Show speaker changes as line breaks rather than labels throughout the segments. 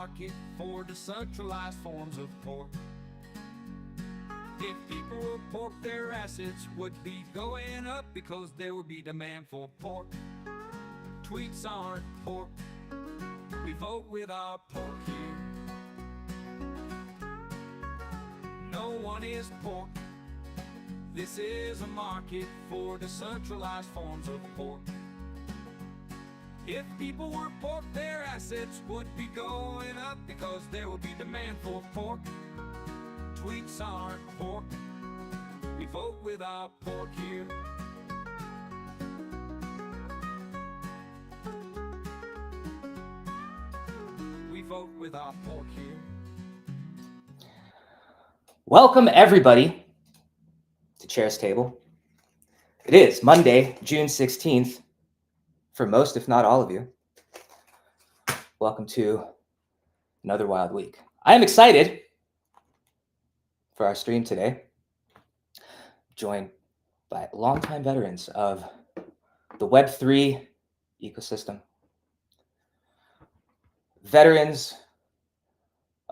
market for decentralized forms of pork. If people were pork, their assets would be going up because there would be demand for pork. Tweets aren't pork, we vote with our pork here. No one is pork, this is a market for decentralized forms of pork. If people were pork, their assets would be going up because there would be demand for pork. Tweets aren't pork, we vote with our pork here. We vote with our pork here.
Welcome everybody to Chair's Table. It is Monday, June 16th, for most, if not all of you. Welcome to another wild week. I am excited for our stream today, joined by longtime veterans of the Web3 ecosystem, veterans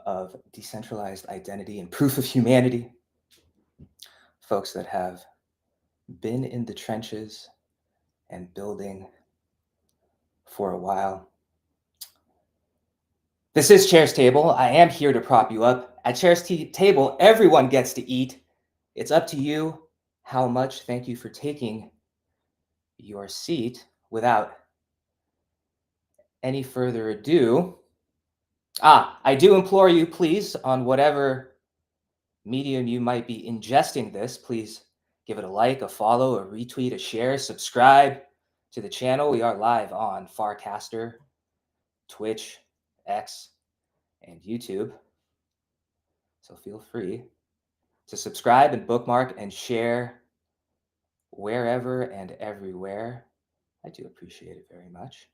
of decentralized identity and proof of humanity, folks that have been in the trenches and building for a while. This is Chair's Table. I am here to prop you up. At Chair's Table, everyone gets to eat. It's up to you how much. Thank you for taking your seat. Without any further ado, I do implore you, please, on whatever medium you might be ingesting this, please give it a like, a follow, a retweet, a share, subscribe to the channel. We are live on Farcaster, Twitch, X, and YouTube. So feel free to subscribe and bookmark and share wherever and everywhere. I do appreciate it very much.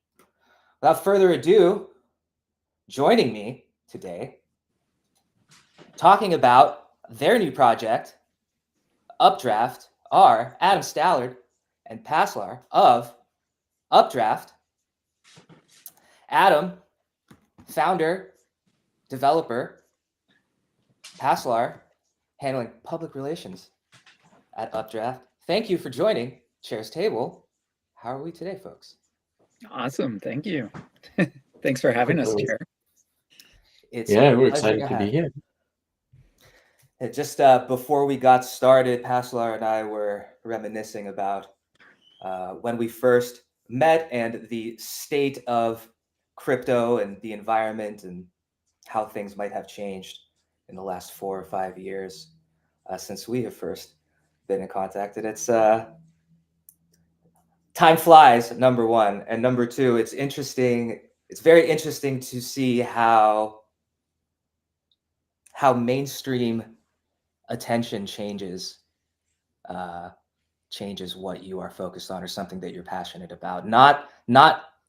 Without further ado, joining me today, talking about their new project, Updraft, are Adam Stallard and Paslar of Updraft. Adam, founder, developer, Paslar, handling public relations at Updraft. Thank you for joining Chair's Table. How are we today, folks?
Awesome. Thank you. Thanks for having us, Chair.
We're excited to be here.
Just before we got started, Paslar and I were reminiscing about when we first met and the state of crypto and the environment and how things might have changed in the last 4 or 5 years since we have first been in contact. And it's time flies, number one, and number two, it's interesting. It's very interesting to see how mainstream attention changes what you are focused on or something that you're passionate about. Not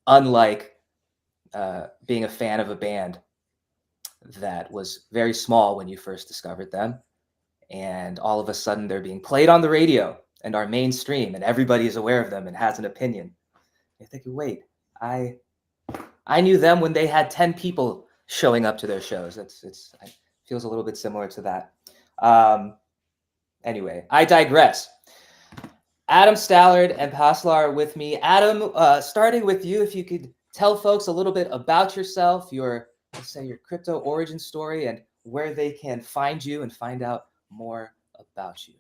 unlike being a fan of a band that was very small when you first discovered them, and all of a sudden they're being played on the radio and are mainstream and everybody is aware of them and has an opinion. You're thinking, wait, I knew them when they had 10 people showing up to their shows. It feels a little bit similar to that. Anyway, I digress. Adam Stallard and Paslar with me. Adam, starting with you, if you could tell folks a little bit about yourself, your crypto origin story, and where they can find you and find out more about you.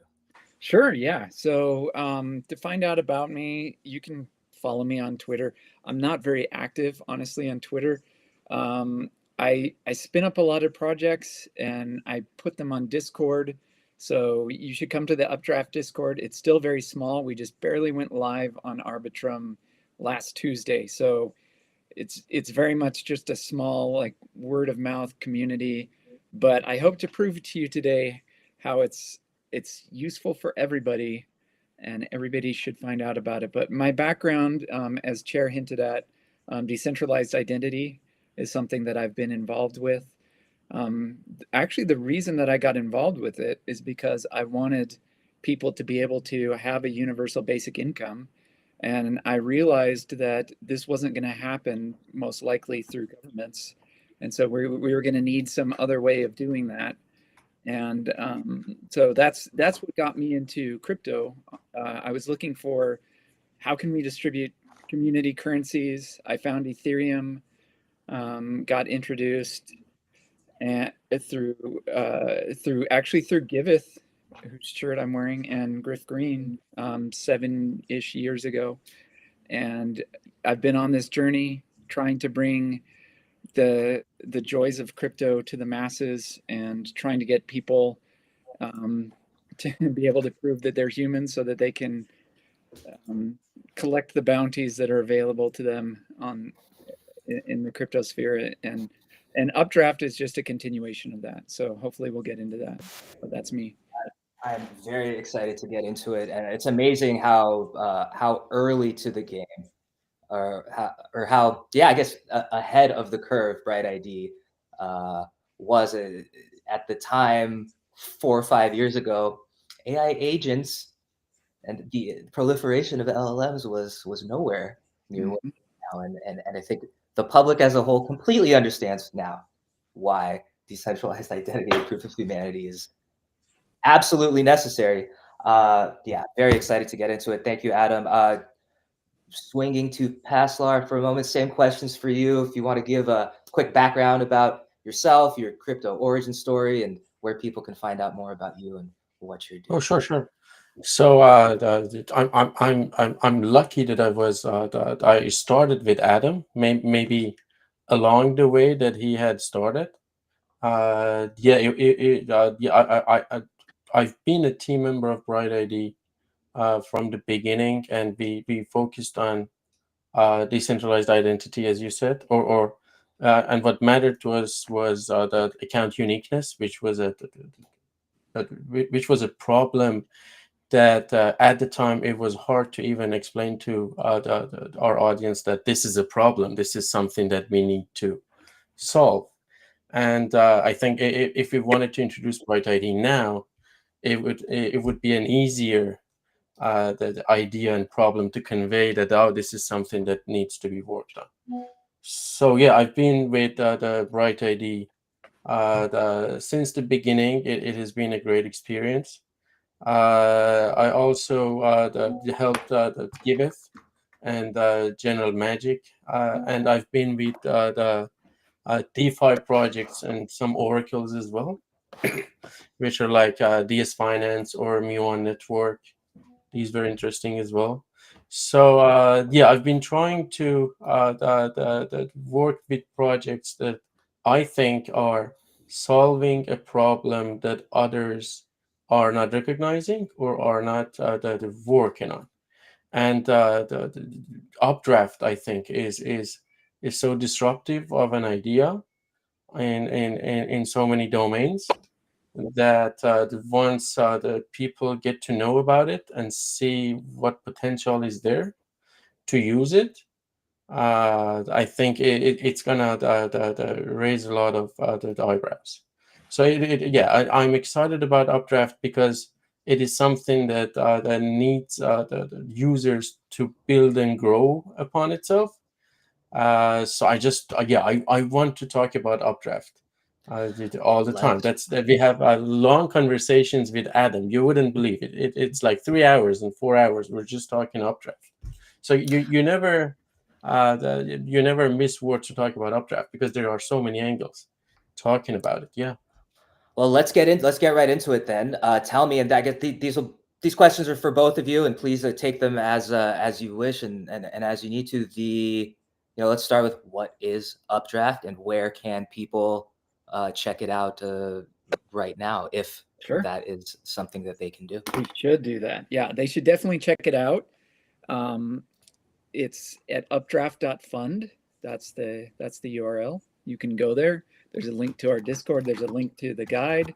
Sure, yeah. So to find out about me, you can follow me on Twitter. I'm not very active, honestly, on Twitter. I spin up a lot of projects and I put them on Discord. So you should come to the Updraft Discord. It's still very small. We just barely went live on Arbitrum last Tuesday. So it's very much just a small, like, word of mouth community. But I hope to prove to you today how it's useful for everybody and everybody should find out about it. But my background, as Chair hinted at, decentralized identity is something that I've been involved with. Actually, the reason that I got involved with it is because I wanted people to be able to have a universal basic income. And I realized that this wasn't going to happen most likely through governments. And so we were going to need some other way of doing that. And so that's what got me into crypto. I was looking for how can we distribute community currencies. I found Ethereum, got introduced and through Giveth, whose shirt I'm wearing, and Griff Green 7-ish years ago. And I've been on this journey trying to bring the joys of crypto to the masses and trying to get people to be able to prove that they're human so that they can collect the bounties that are available to them in the crypto sphere. And Updraft is just a continuation of that. So hopefully we'll get into that. But that's me.
I'm very excited to get into it, and it's amazing how early to the game, or how I guess ahead of the curve Bright ID was at the time 4 or 5 years ago. AI agents and the proliferation of LLMs was nowhere near what now, and I think the public as a whole completely understands now why decentralized identity and proof of humanity is absolutely necessary. Yeah, very excited to get into it. Thank you, Adam. Swinging to Paslar for a moment, same questions for you. If you want to give a quick background about yourself, your crypto origin story, and where people can find out more about you and what you're doing.
Oh, sure. So I'm lucky that that I started with Adam. Maybe along the way that he had started. I've been a team member of Bright ID from the beginning, and we focused on decentralized identity, as you said, and what mattered to us was the account uniqueness, which was a problem that at the time it was hard to even explain to our audience that this is a problem. This is something that we need to solve. And I think if we wanted to introduce Bright ID now, it would be an easier the idea and problem to convey that this is something that needs to be worked on. So yeah, I've been with the Bright ID since the beginning. It has been a great experience. I also helped the Giveth and General Magic, and I've been with the DeFi projects and some oracles as well, which are like DS Finance or Muon Network. These were interesting as well. So I've been trying to work with projects that I think are solving a problem that others are not recognizing or are not working on. And the Updraft, I think, is so disruptive of an idea in so many domains that once the people get to know about it and see what potential is there to use it, I think it's gonna raise a lot of the eyebrows. So I'm excited about Updraft because it is something that needs the users to build and grow upon itself. So I want to talk about Updraft all the time. We have long conversations with Adam. You wouldn't believe it. It's like 3 hours and 4 hours. We're just talking Updraft. So you never miss words to talk about Updraft because there are so many angles talking about it. Yeah.
Well, let's get right into it then. Tell me, and I guess these questions are for both of you, and please take them as you wish and as you need to. Let's start with what is Updraft and where can people check it out right now if that is something that they can do.
We should do that. Yeah, they should definitely check it out. It's at updraft.fund. That's the URL. You can go there. There's a link to our Discord. There's a link to the guide.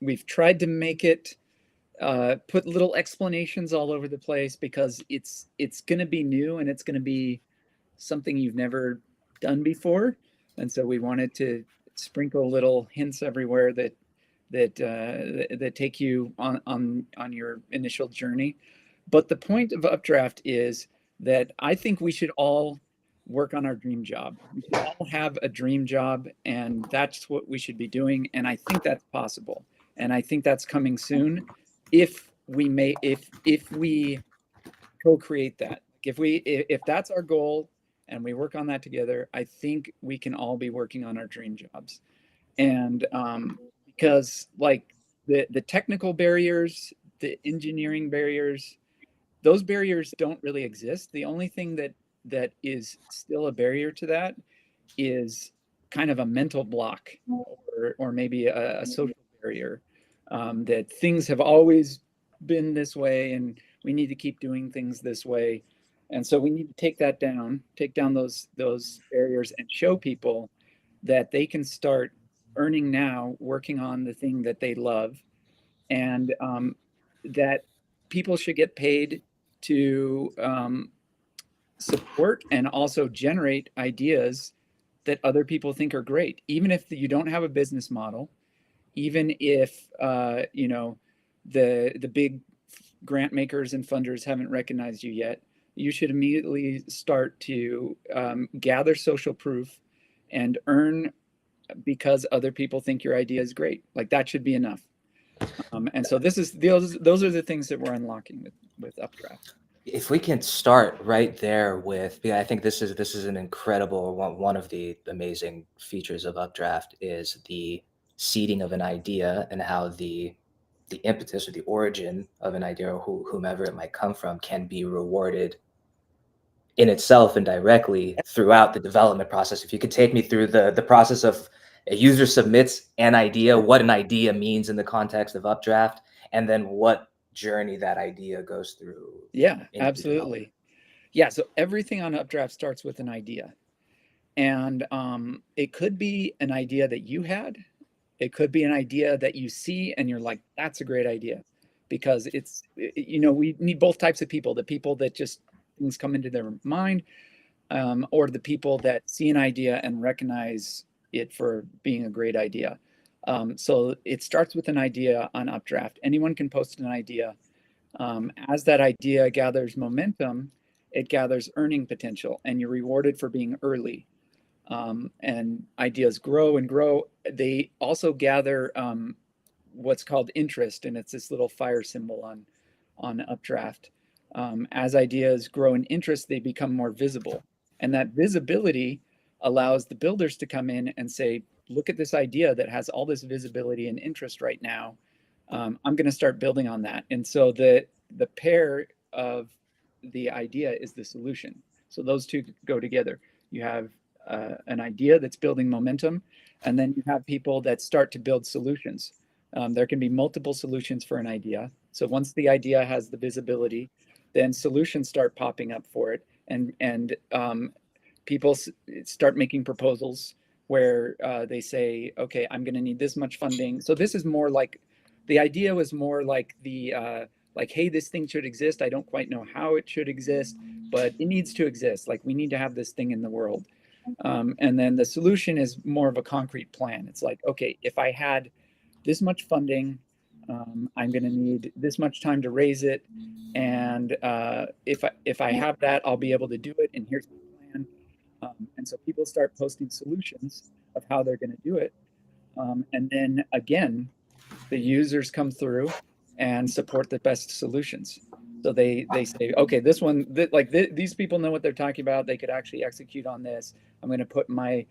We've tried to make it put little explanations all over the place because it's going to be new and it's going to be something you've never done before. And so we wanted to sprinkle little hints everywhere that take you on your initial journey. But the point of Updraft is that I think we should all work on our dream job. We should all have a dream job, and that's what we should be doing. And I think that's possible. And I think that's coming soon if we co-create that. If that's our goal and we work on that together, I think we can all be working on our dream jobs. And because like the technical barriers, the engineering barriers, those barriers don't really exist. The only thing that is still a barrier to that is kind of a mental block, or maybe a social barrier, that things have always been this way and we need to keep doing things this way. And so we need to take down those barriers and show people that they can start earning now working on the thing that they love, and that people should get paid to support and also generate ideas that other people think are great, even if you don't have a business model, even if the big grant makers and funders haven't recognized you yet. You should immediately start to gather social proof and earn because other people think your idea is great. Like that should be enough. And so those are the things that we're unlocking with Updraft.
If we can start right there with, I think this is an incredible one of the amazing features of Updraft is the seeding of an idea and how the impetus or the origin of an idea or whomever it might come from can be rewarded in itself and directly throughout the development process. If you could take me through the process of a user submits an idea, what an idea means in the context of Updraft, and then what journey that idea goes through.
Yeah, absolutely. Yeah, so everything on Updraft starts with an idea. And it could be an idea that you had. It could be an idea that you see and you're like, that's a great idea. Because we need both types of people, the people that just things come into their mind, or the people that see an idea and recognize it for being a great idea. So it starts with an idea on Updraft. Anyone can post an idea. As that idea gathers momentum, it gathers earning potential, and you're rewarded for being early. And ideas grow and grow. They also gather what's called interest, and it's this little fire symbol on Updraft. As ideas grow in interest, they become more visible. And that visibility allows the builders to come in and say, look at this idea that has all this visibility and interest right now. I'm going to start building on that. And so the pair of the idea is the solution. So those two go together. You have an idea that's building momentum, and then you have people that start to build solutions. There can be multiple solutions for an idea. So once the idea has the visibility, then solutions start popping up for it, and people start making proposals where they say, okay, I'm going to need this much funding. So this is more like, the idea was more like like, hey, this thing should exist. I don't quite know how it should exist, but it needs to exist. Like, we need to have this thing in the world. And then the solution is more of a concrete plan. It's like, okay, if I had this much funding, I'm going to need this much time to raise it. And if I have that, I'll be able to do it. And here's the plan. And so people start posting solutions of how they're going to do it. And then again, the users come through and support the best solutions. So they say, okay, this one, these people know what they're talking about. They could actually execute on this. I'm going to put my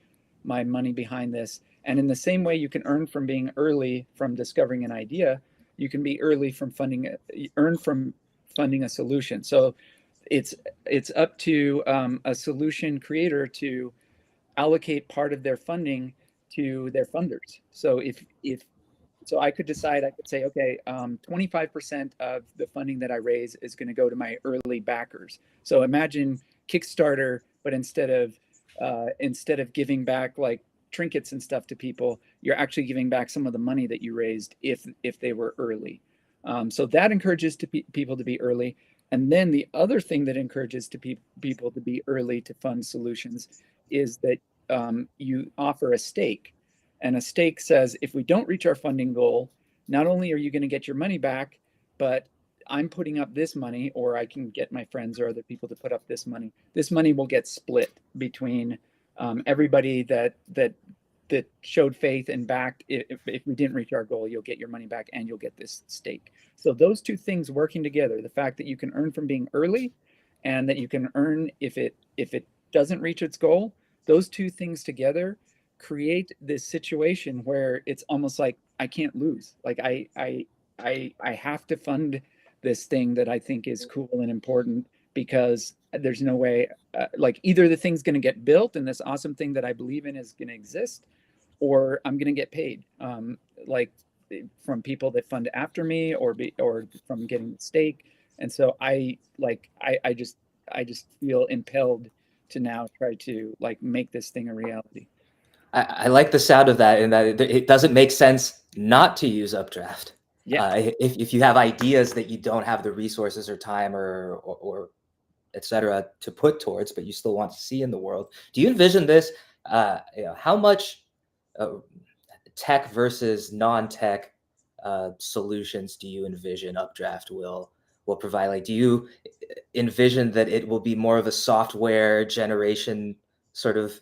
money behind this. And in the same way you can earn from being early from discovering an idea, you can be early from earn from funding a solution. So it's up to a solution creator to allocate part of their funding to their funders. So so I could decide, I could say, okay, 25% of the funding that I raise is going to go to my early backers. So imagine Kickstarter, but instead of giving back like trinkets and stuff to people, you're actually giving back some of the money that you raised if they were early. So that encourages people to be early. And then the other thing that encourages people to be early to fund solutions is that you offer a stake. And a stake says, if we don't reach our funding goal, not only are you going to get your money back, but I'm putting up this money, or I can get my friends or other people to put up this money. This money will get split between everybody that showed faith and backed. If we didn't reach our goal, you'll get your money back and you'll get this stake. So those two things working together, the fact that you can earn from being early and that you can earn if it doesn't reach its goal, those two things together create this situation where it's almost like I can't lose. Like I have to fund this thing that I think is cool and important, because there's no way, like either the thing's going to get built and this awesome thing that I believe in is going to exist, or I'm going to get paid, like from people that fund after me, or from getting the stake. And so I just feel impelled to now try to like make this thing a reality.
I like the sound of that, and that it doesn't make sense not to use Updraft.
Yeah.
If you have ideas that you don't have the resources or time or et cetera to put towards, but you still want to see in the world, do you envision this? How much tech versus non-tech solutions do you envision Updraft will provide? Like, do you envision that it will be more of a software generation sort of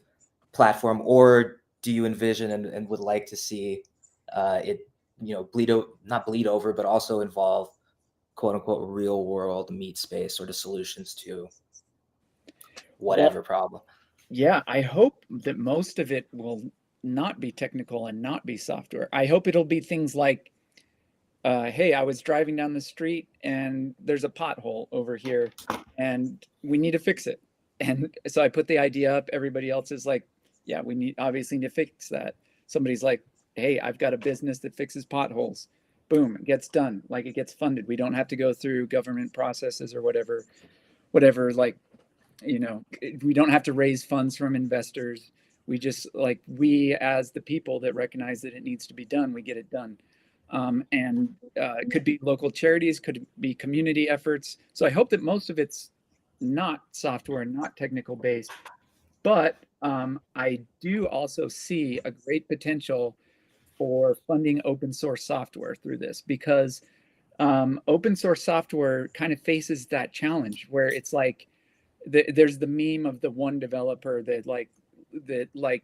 platform, or do you envision and would like to see it, not bleed over, but also involve quote unquote real world meat space sort of solutions to whatever problem?
Yeah, I hope that most of it will not be technical and not be software. I hope it'll be things like, hey, I was driving down the street and there's a pothole over here and we need to fix it. And so I put the idea up. Everybody else is like, yeah, we obviously need to fix that. Somebody's like, hey, I've got a business that fixes potholes. Boom, it gets done. Like, it gets funded. We don't have to go through government processes or whatever, like, we don't have to raise funds from investors. We just, like, we as the people that recognize that it needs to be done, we get it done. And it could be local charities, could be community efforts. So I hope that most of it's not software, not technical based, but I do also see a great potential for funding open source software through this, because open source software kind of faces that challenge where it's like there's the meme of the one developer that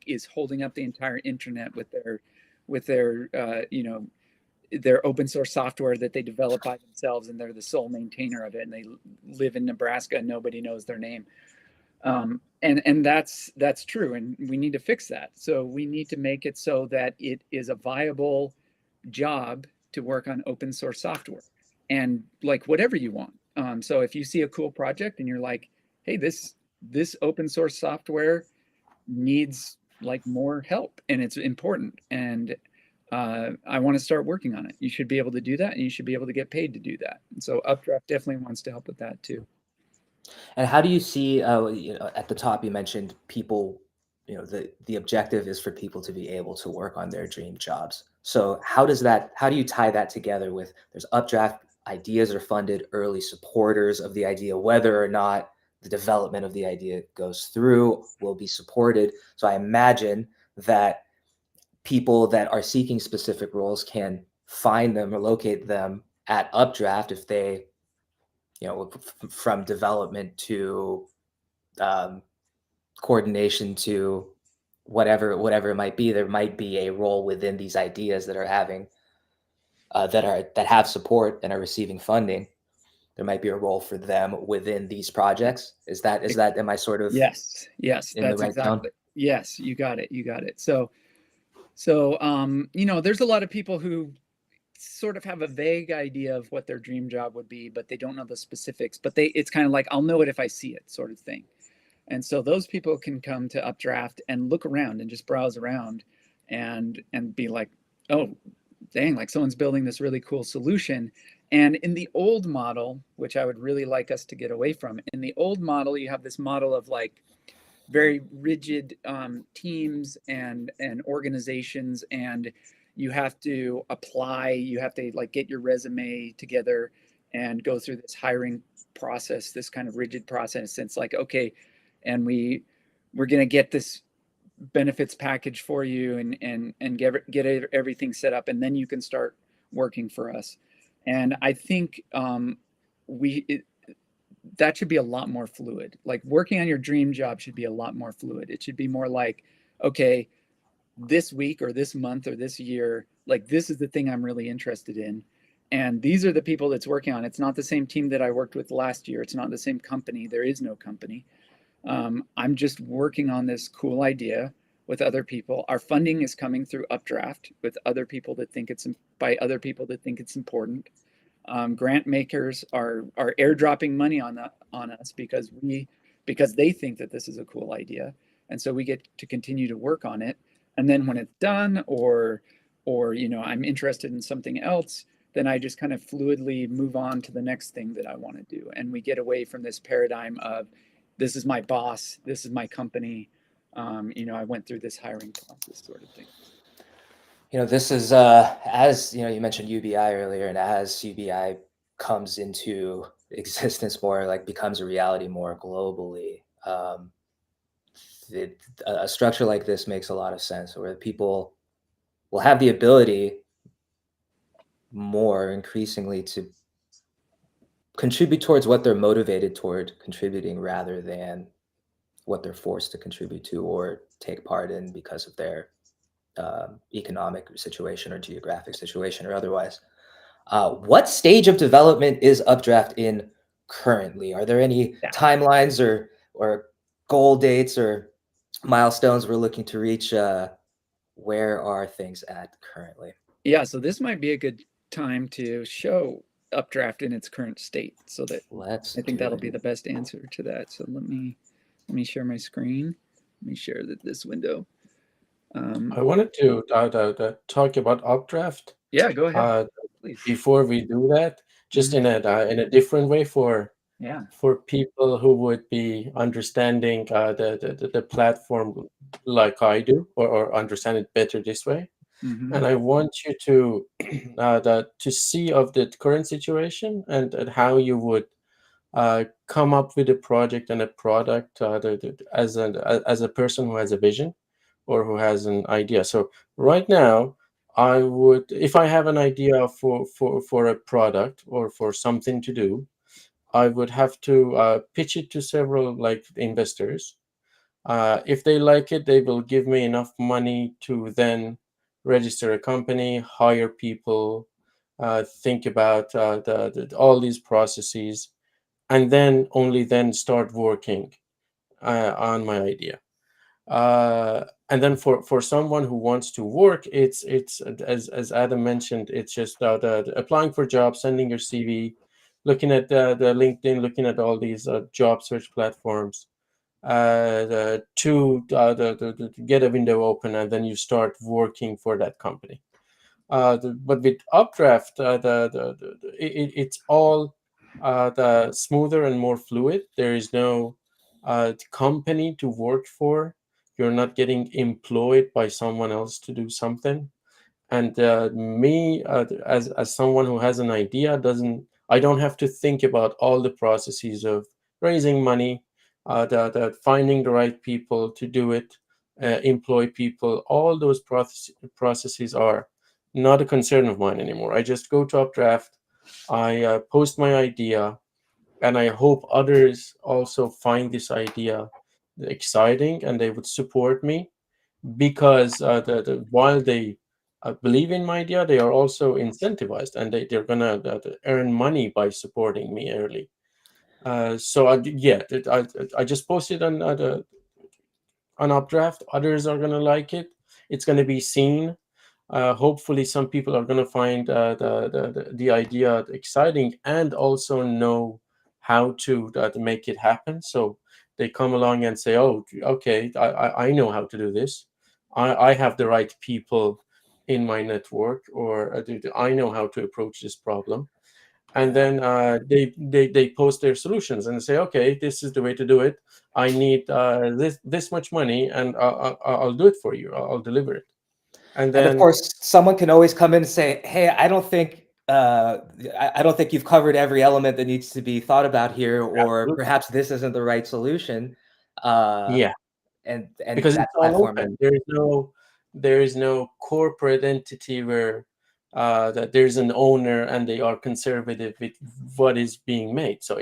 is holding up the entire internet with their their open source software that they develop by themselves, and they're the sole maintainer of it, and they live in Nebraska and nobody knows their name. And that's true, and we need to fix that. So we need to make it so that it is a viable job to work on open source software, and like whatever you want. So if you see a cool project and you're like, hey, this open source software needs like more help and it's important, and I want to start working on it, you should be able to do that, and you should be able to get paid to do that. And so Updraft definitely wants to help with that too.
And how do you see, at the top you mentioned people, the objective is for people to be able to work on their dream jobs. So how do you tie that together with, there's Updraft, ideas are funded, early supporters of the idea, whether or not the development of the idea goes through will be supported. So I imagine that people that are seeking specific roles can find them or locate them at Updraft if they, from development to coordination to whatever it might be. There might be a role within these ideas that are having that have support and are receiving funding. There might be a role for them within these projects. Is that am I sort of
yes
in
that's
the right
exactly
zone?
Yes, you got it. So there's a lot of people who sort of have a vague idea of what their dream job would be, but they don't know the specifics. But it's kind of like, I'll know it if I see it, sort of thing. And so those people can come to Updraft and look around and just browse around and be like, oh, dang, like someone's building this really cool solution. And in the old model, which I would really like us to get away from, in the old model, you have this model of like very rigid teams and organizations, and you have to apply, you have to like get your resume together and go through this hiring process, this kind of rigid process. It's like, okay, and we're going to get this benefits package for you and get everything set up, and then you can start working for us. And I think that should be a lot more fluid. Like working on your dream job should be a lot more fluid. It should be more like, okay, this week or this month or this year, like this is the thing I'm really interested in. And these are the people that's working on. It's not the same team that I worked with last year. It's not the same company. There is no company. I'm just working on this cool idea with other people. Our funding is coming through Updraft with other people that think it's by other people that think it's important. Grant makers are airdropping money on us because they think that this is a cool idea, and so we get to continue to work on it. And then when it's done, or I'm interested in something else, then I just kind of fluidly move on to the next thing that I want to do, and we get away from this paradigm of this is my boss, this is my company. I went through this hiring process sort of thing.
This is as you mentioned UBI earlier, and as UBI comes into existence more, like becomes a reality more globally, a structure like this makes a lot of sense, where people will have the ability more increasingly to contribute towards what they're motivated toward contributing, rather than what they're forced to contribute to or take part in because of their economic situation or geographic situation or otherwise. What stage of development is Updraft in currently? Are there any timelines or goal dates or milestones we're looking to reach? Where are things at currently?
Yeah, so this might be a good time to show Updraft in its current state, so that I think that'll be the best answer to that. So let me share my screen. Let me share this window.
I wanted to talk about Updraft.
Yeah, go ahead, please.
Before we do that, just in a different way for people who would be understanding the platform like I do, or understand it better this way. And I want you to see of the current situation and how you would come up with a project and a product as a person who has a vision or who has an idea. So right now, I would, if I have an idea for a product or for something to do, I would have to pitch it to several investors. If they like it, they will give me enough money to then register a company, hire people, think about all these processes, and then only then start working on my idea. And then for someone who wants to work, it's as Adam mentioned, it's just applying for jobs, sending your CV, looking at the LinkedIn, looking at all these job search platforms, to get a window open, and then you start working for that company. But with Updraft, it's all the smoother and more fluid. There is no company to work for. You're not getting employed by someone else to do something. And me, as someone who has an idea, I don't have to think about all the processes of raising money, finding the right people to do it, employ people. All those processes are not a concern of mine anymore. I just go to Updraft, I post my idea, and I hope others also find this idea exciting and they would support me, because while they believe in my idea, they are also incentivized, and they're gonna earn money by supporting me early. So I just posted on Updraft. Others are gonna like it. It's gonna be seen. Hopefully, some people are gonna find the idea exciting and also know how to make it happen. So they come along and say, "Oh, okay, I know how to do this. I have the right people in my network, or I know how to approach this problem." And then they post their solutions and say, "Okay, this is the way to do it. I need this much money, and I'll do it for you. I'll deliver it." And then,
of course, someone can always come in and say, "Hey, I don't think you've covered every element that needs to be thought about here, or
absolutely.
perhaps this isn't the right solution."
Yeah,
and
because
that
it's all
platform.
open. There is no corporate entity where that there's an owner and they are conservative with what is being made. So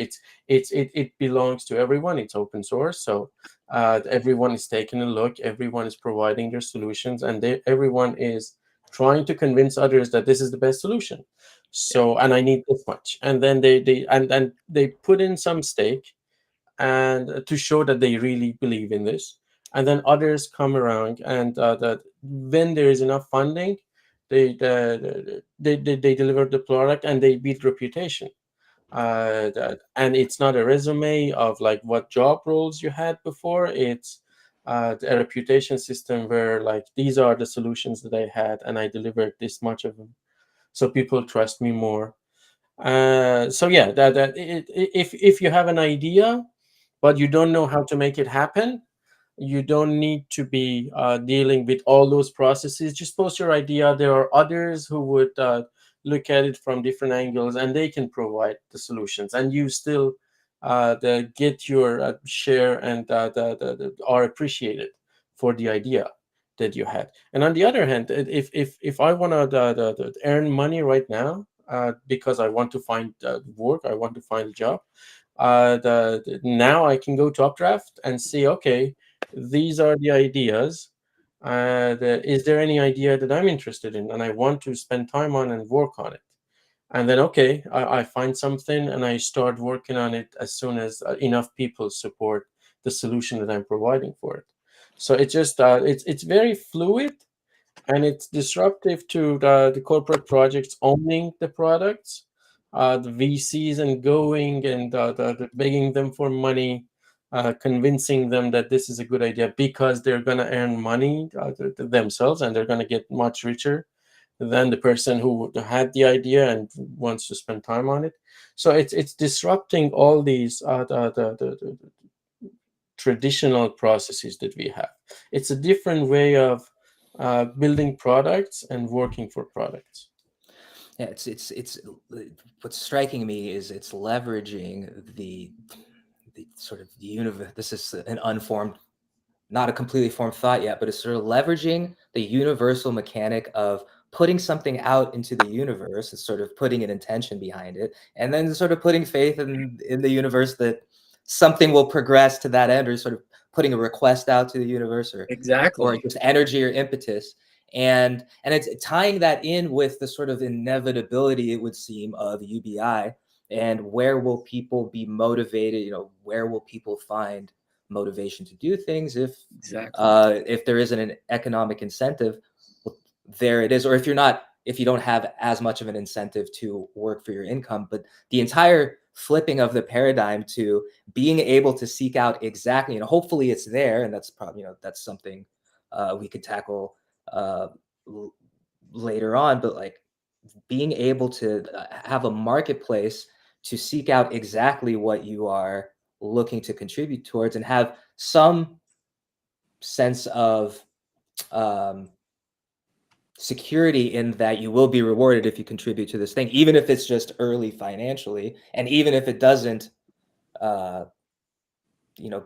it belongs to everyone. It's open source. So everyone is taking a look. Everyone is providing their solutions, and everyone is trying to convince others that this is the best solution. So, and I need this much, and then they put in some stake, and to show that they really believe in this. And then others come around, and that when there is enough funding, they deliver the product and they beat reputation. And it's not a resume of like what job roles you had before. It's a reputation system where like these are the solutions that I had, and I delivered this much of them, so people trust me more. So yeah, if you have an idea but you don't know how to make it happen, you don't need to be dealing with all those processes. Just post your idea. There are others who would look at it from different angles, and they can provide the solutions, and you still get your share, and are appreciated for the idea that you had. And on the other hand, if I want to earn money right now, because I want to find work, I want to find a job, now I can go to Updraft and see, okay, these are the ideas. Is there any idea that I'm interested in and I want to spend time on and work on it? And then, okay, I find something and I start working on it as soon as enough people support the solution that I'm providing for it. So it's just it's very fluid, and it's disruptive to the corporate projects owning the products, the VCs, and going and begging them for money, convincing them that this is a good idea because they're going to earn money themselves, and they're going to get much richer than the person who had the idea and wants to spend time on it. So it's disrupting all these the traditional processes that we have. It's a different way of building products and working for products.
Yeah, it's what's striking me is it's leveraging the sort of the universe. This is an unformed, not a completely formed thought yet, but it's sort of leveraging the universal mechanic of putting something out into the universe and sort of putting an intention behind it, and then sort of putting faith in the universe that something will progress to that end, or sort of putting a request out to the universe, or
Exactly.
just energy or impetus. And it's tying that in with the sort of inevitability, it would seem, of UBI, and where will people be motivated, where will people find motivation to do things if there isn't an economic incentive. Well, there it is. Or if you don't have as much of an incentive to work for your income. But the entire flipping of the paradigm to being able to seek out exactly, hopefully it's there, and that's probably, that's something we could tackle later on, but like being able to have a marketplace to seek out exactly what you are looking to contribute towards, and have some sense of security in that you will be rewarded if you contribute to this thing, even if it's just early financially, and even if it doesn't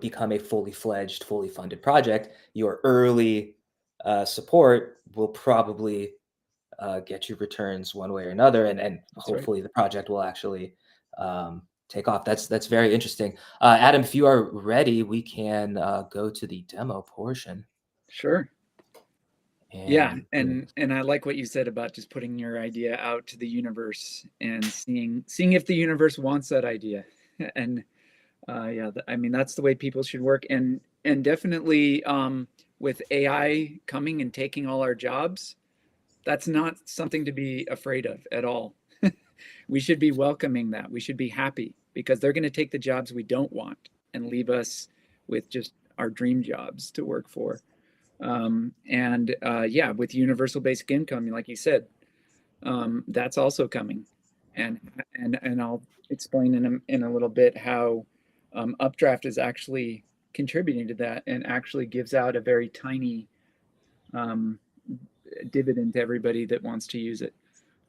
become a fully fledged, fully funded project. Your early support will probably get you returns one way or another, and hopefully the project will actually take off. That's very interesting. Adam, if you are ready, we can go to the demo portion.
Sure. Yeah, and I like what you said about just putting your idea out to the universe and seeing if the universe wants that idea. And yeah, I mean, that's the way people should work. And definitely with AI coming and taking all our jobs, that's not something to be afraid of at all. We should be welcoming that. We should be happy, because they're going to take the jobs we don't want and leave us with just our dream jobs to work for. Yeah, with universal basic income, like you said, that's also coming. And I'll explain in a little bit how Updraft is actually contributing to that, and actually gives out a very tiny dividend to everybody that wants to use it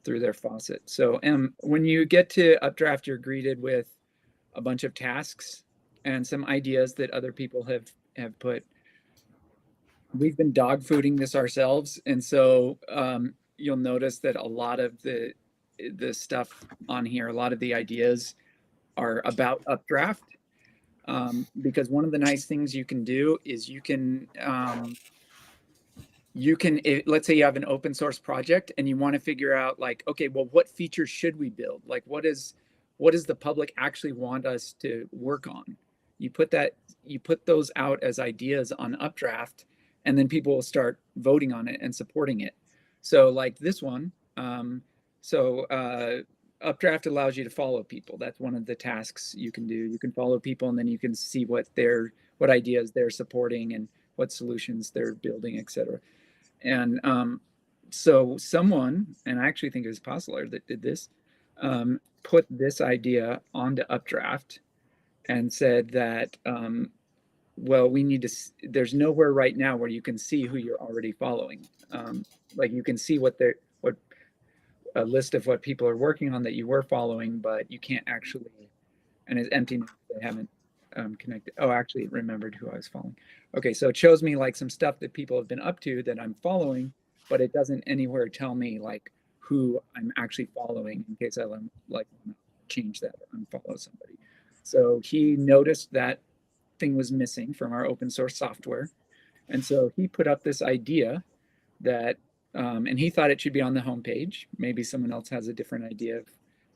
through their faucet. So when you get to Updraft, you're greeted with a bunch of tasks and some ideas that other people have put. We've been dog fooding this ourselves, and so you'll notice that a lot of the stuff on here, a lot of the ideas are about Updraft. Because one of the nice things you can do is let's say you have an open source project and you want to figure out like, okay, well, what features should we build? Like, what does the public actually want us to work on? You put those out as ideas on Updraft, and then people will start voting on it and supporting it. So like this one, Updraft allows you to follow people. That's one of the tasks you can do. You can follow people, and then you can see what ideas they're supporting and what solutions they're building, etc. And so someone, and I actually think it was Paslar that did this, put this idea onto Updraft and said that, well, we need to, there's nowhere right now where you can see who you're already following. Like you can see a list of what people are working on that you were following, but you can't actually, and it's empty now. They haven't connected. Oh, actually it remembered who I was following. Okay, so it shows me like some stuff that people have been up to that I'm following, but it doesn't anywhere tell me like who I'm actually following in case I like want to change that or unfollow somebody. So he noticed that thing was missing from our open source software. And so he put up this idea that, and he thought it should be on the homepage. Maybe someone else has a different idea of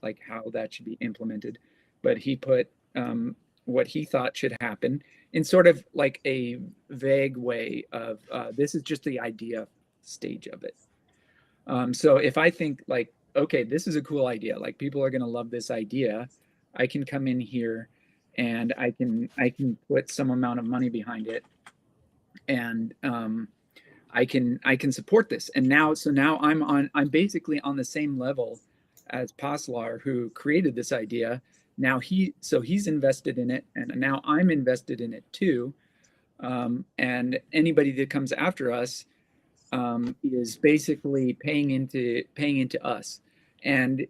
like how that should be implemented. But he put what he thought should happen in sort of like a vague way of this is just the idea stage of it. So if I think like, okay, this is a cool idea, like people are going to love this idea, I can come in here and I can put some amount of money behind it, and I can support this. And now I'm basically on the same level as Paslar, who created this idea. Now he's invested in it, and now I'm invested in it too. And anybody that comes after us is basically paying into us. And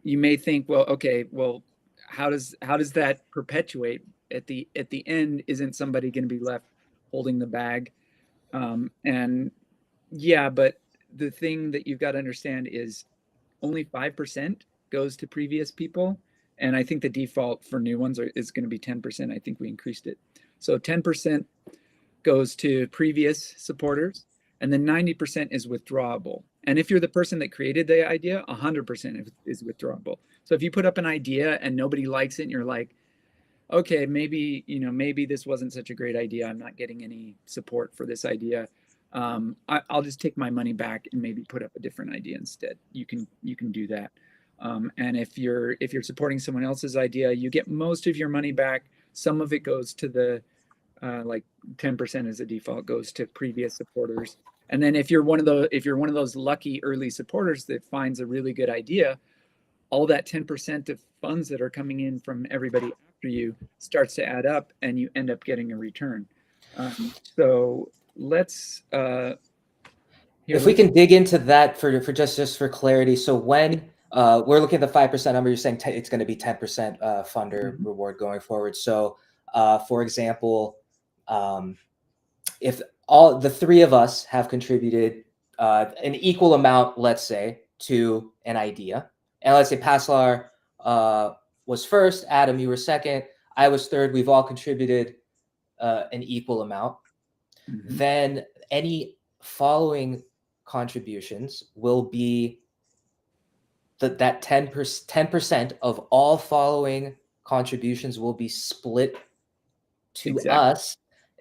you may think, well, okay, well, how does that perpetuate at the end? Isn't somebody going to be left holding the bag? And yeah, but the thing that you've got to understand is only 5% goes to previous people. And I think the default for new ones is going to be 10%. I think we increased it. So 10% goes to previous supporters, and then 90% is withdrawable. And if you're the person that created the idea, 100% is withdrawable. So if you put up an idea and nobody likes it and you're like, okay, maybe this wasn't such a great idea, I'm not getting any support for this idea, I'll just take my money back and maybe put up a different idea instead. You can do that. And if you're supporting someone else's idea, you get most of your money back. Some of it goes to the like 10% as a default goes to previous supporters. And then if you're one of those lucky early supporters that finds a really good idea, all that 10% of funds that are coming in from everybody after you starts to add up, and you end up getting a return. So let's
if we can dig into that for just for clarity. So when we're looking at the 5% number, you're saying it's going to be 10% funder reward going forward. So for example, if all the three of us have contributed an equal amount, let's say, to an idea, and let's say Paslar was first, Adam, you were second, I was third, we've all contributed an equal amount, then any following contributions will be that 10% of all following contributions will be split to us.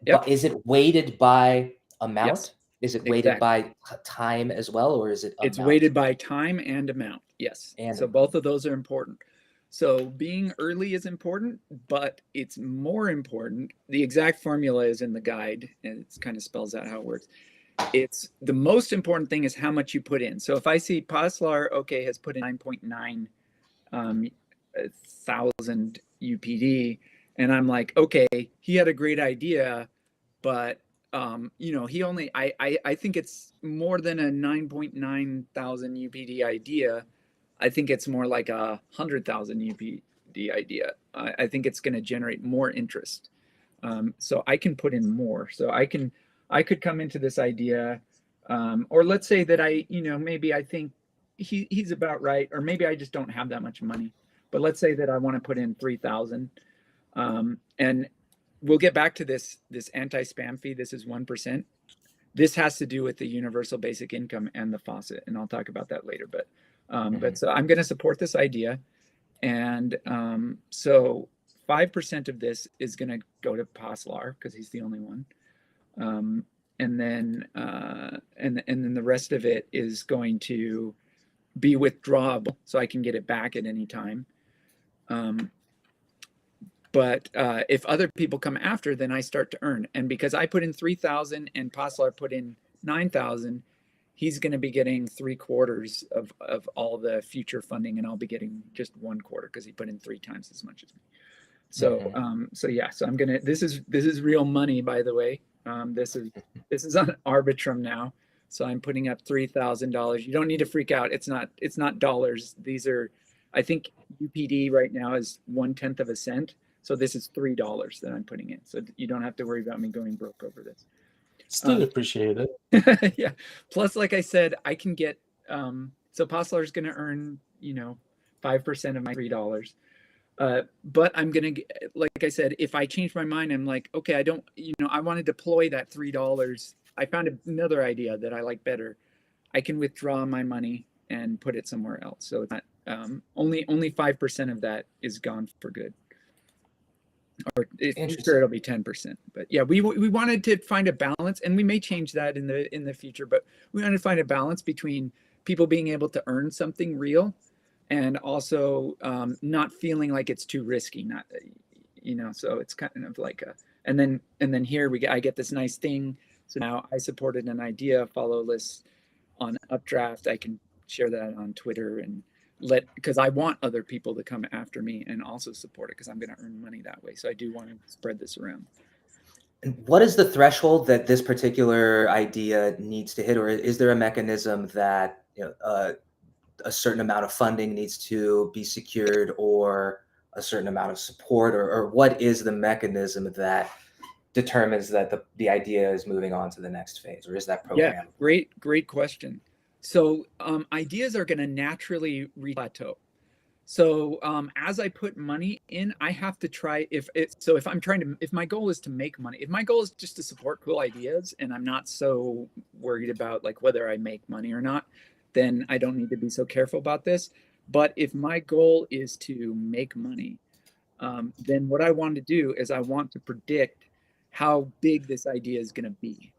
But is it weighted by amount? Yes. Is it weighted by time as well, or is it amount?
It's weighted by time and amount. Yes. And so both of those are important. So being early is important, but it's more important. The exact formula is in the guide, and it kind of spells out how it works. It's the most important thing is how much you put in. So if I see Paslar, okay, has put in 9.9 thousand UPD, and I'm like, okay, he had a great idea, but he only, I think it's more than a 9.9 thousand UPD idea. I think it's more like 100,000 UPD idea. I think it's going to generate more interest. So I can put in more. So I could come into this idea Or let's say that maybe I think he's about right, or maybe I just don't have that much money. But let's say that I want to put in 3,000, and we'll get back to this anti-spam fee. This is 1%. This has to do with the universal basic income and the faucet, and I'll talk about that later. But so I'm going to support this idea, and so 5% of this is going to go to Paslar because he's the only one, and then the rest of it is going to be withdrawable, so I can get it back at any time. But if other people come after, then I start to earn. And because I put in 3,000 and Paslar put in 9,000, he's going to be getting 3/4 of all the future funding, and I'll be getting just 1/4 because he put in 3 times as much as me. So so I'm gonna. This is real money, by the way. This is on Arbitrum now. So I'm putting up $3,000. You don't need to freak out. It's not dollars. These are, I think UPD right now is 1/10 of a cent. So this is $3 that I'm putting in. So you don't have to worry about me going broke over this.
Still appreciate it.
Yeah. Plus, like I said, I can get, so Paslar is going to earn, 5% of my $3. But I'm going to, like I said, if I change my mind, I'm like, okay, I don't, I want to deploy that $3. I found another idea that I like better. I can withdraw my money and put it somewhere else. So it's not, only 5% of that is gone for good. Or sure, it'll be 10%. But yeah, we wanted to find a balance, and we may change that in the future. But we wanted to find a balance between people being able to earn something real, and also not feeling like it's too risky. Not, so it's kind of like a. And then here I get this nice thing. So now I supported an idea follow list on Updraft. I can share that on Twitter and because I want other people to come after me and also support it because I'm going to earn money that way. So I do want to spread this around.
And what is the threshold that this particular idea needs to hit, or is there a mechanism that a certain amount of funding needs to be secured, or a certain amount of support, or what is the mechanism that determines that the idea is moving on to the next phase, or is that program?
Yeah, great question. So ideas are going to naturally plateau. So as I put money in, I have to try if my goal is to make money, if my goal is just to support cool ideas and I'm not so worried about like whether I make money or not, then I don't need to be so careful about this. But if my goal is to make money, then what I want to do is I want to predict how big this idea is going to be.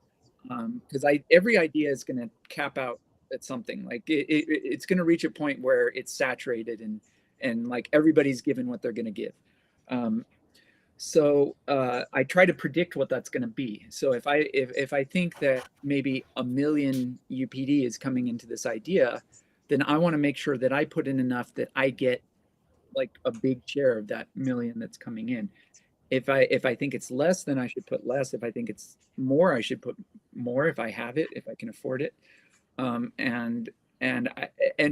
Because every idea is going to cap out at something. Like it's going to reach a point where it's saturated and like everybody's given what they're going to give. So I try to predict what that's going to be. So if I think that maybe 1 million UPD is coming into this idea, then I want to make sure that I put in enough that I get like a big share of that 1 million that's coming in. If I think it's less, then I should put less. If I think it's more, I should put more if I have it, if I can afford it. And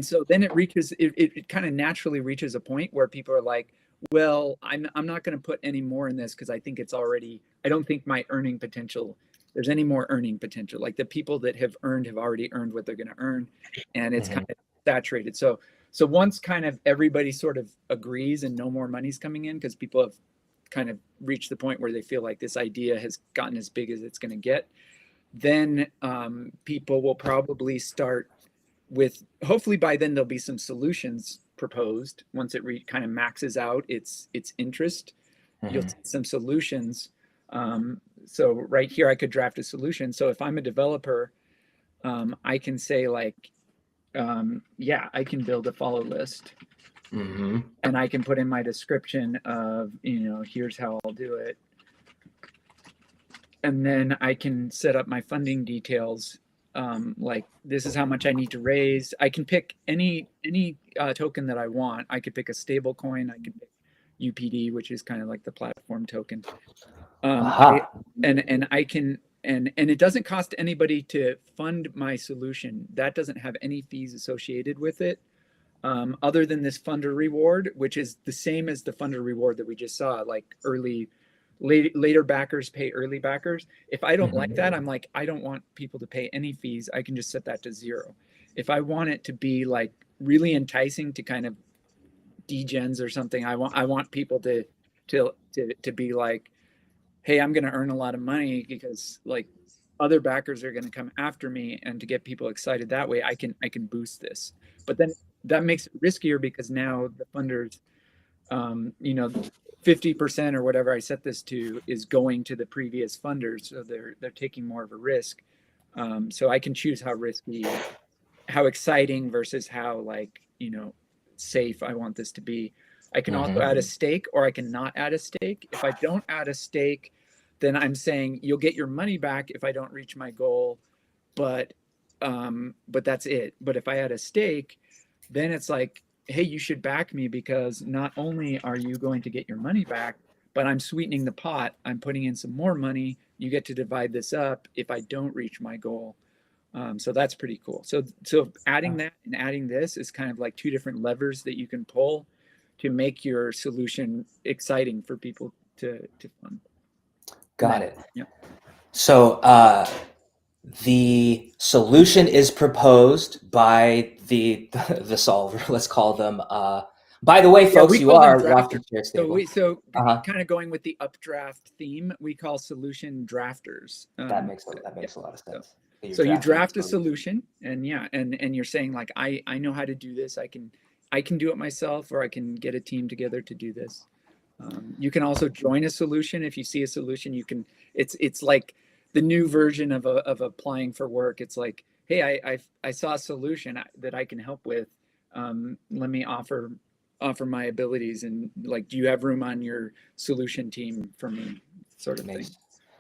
so then it kind of naturally reaches a point where people are like, well, I'm not going to put any more in this because I think I don't think my earning potential, there's any more earning potential. Like the people that have already earned what they're going to earn, and it's kind of saturated. So once kind of everybody sort of agrees and no more money's coming in because people have kind of reached the point where they feel like this idea has gotten as big as it's going to get, then people will probably start with, hopefully by then there'll be some solutions proposed once it kind of maxes out its interest. You'll see some solutions. So right here I could draft a solution. So if I'm a developer, I can say like, I can build a follow list. And I can put in my description of, here's how I'll do it. And then I can set up my funding details. Like this is how much I need to raise. I can pick any token that I want. I could pick a stable coin. I could pick UPD, which is kind of like the platform token. And I can, and it doesn't cost anybody to fund my solution. That doesn't have any fees associated with it. Other than this funder reward, which is the same as the funder reward that we just saw, like early later backers pay early backers. If I don't like
Mhm.
that, I'm like, I don't want people to pay any fees. I can just set that to 0. If I want it to be like really enticing to kind of degens or something, I want people to be like, hey, I'm going to earn a lot of money because like other backers are going to come after me, and to get people excited that way, I can boost this. But then that makes it riskier because now the funders, 50% or whatever I set this to is going to the previous funders, so they're taking more of a risk. So I can choose how risky, how exciting versus how like safe I want this to be. I can also add a stake, or I can not add a stake. If I don't add a stake, then I'm saying you'll get your money back if I don't reach my goal, but that's it. But if I add a stake, then it's like, hey, you should back me because not only are you going to get your money back, but I'm sweetening the pot. I'm putting in some more money. You get to divide this up if I don't reach my goal. So that's pretty cool. So adding that and adding this is kind of like 2 different levers that you can pull to make your solution exciting for people to fund.
Got it.
Yeah.
So the solution is proposed by the solver. Let's call them. By the way, folks, you are watching Share Stable.
So kind of going with the Updraft theme, we call solution drafters.
That makes a lot of sense.
So you draft a solution, and and you're saying like, I know how to do this. I can do it myself, or I can get a team together to do this. You can also join a solution. If you see a solution, you can. It's like the new version of applying for work. It's like, hey, I saw a solution that I can help with. Let me offer my abilities, and like, do you have room on your solution team for me, sort of thing.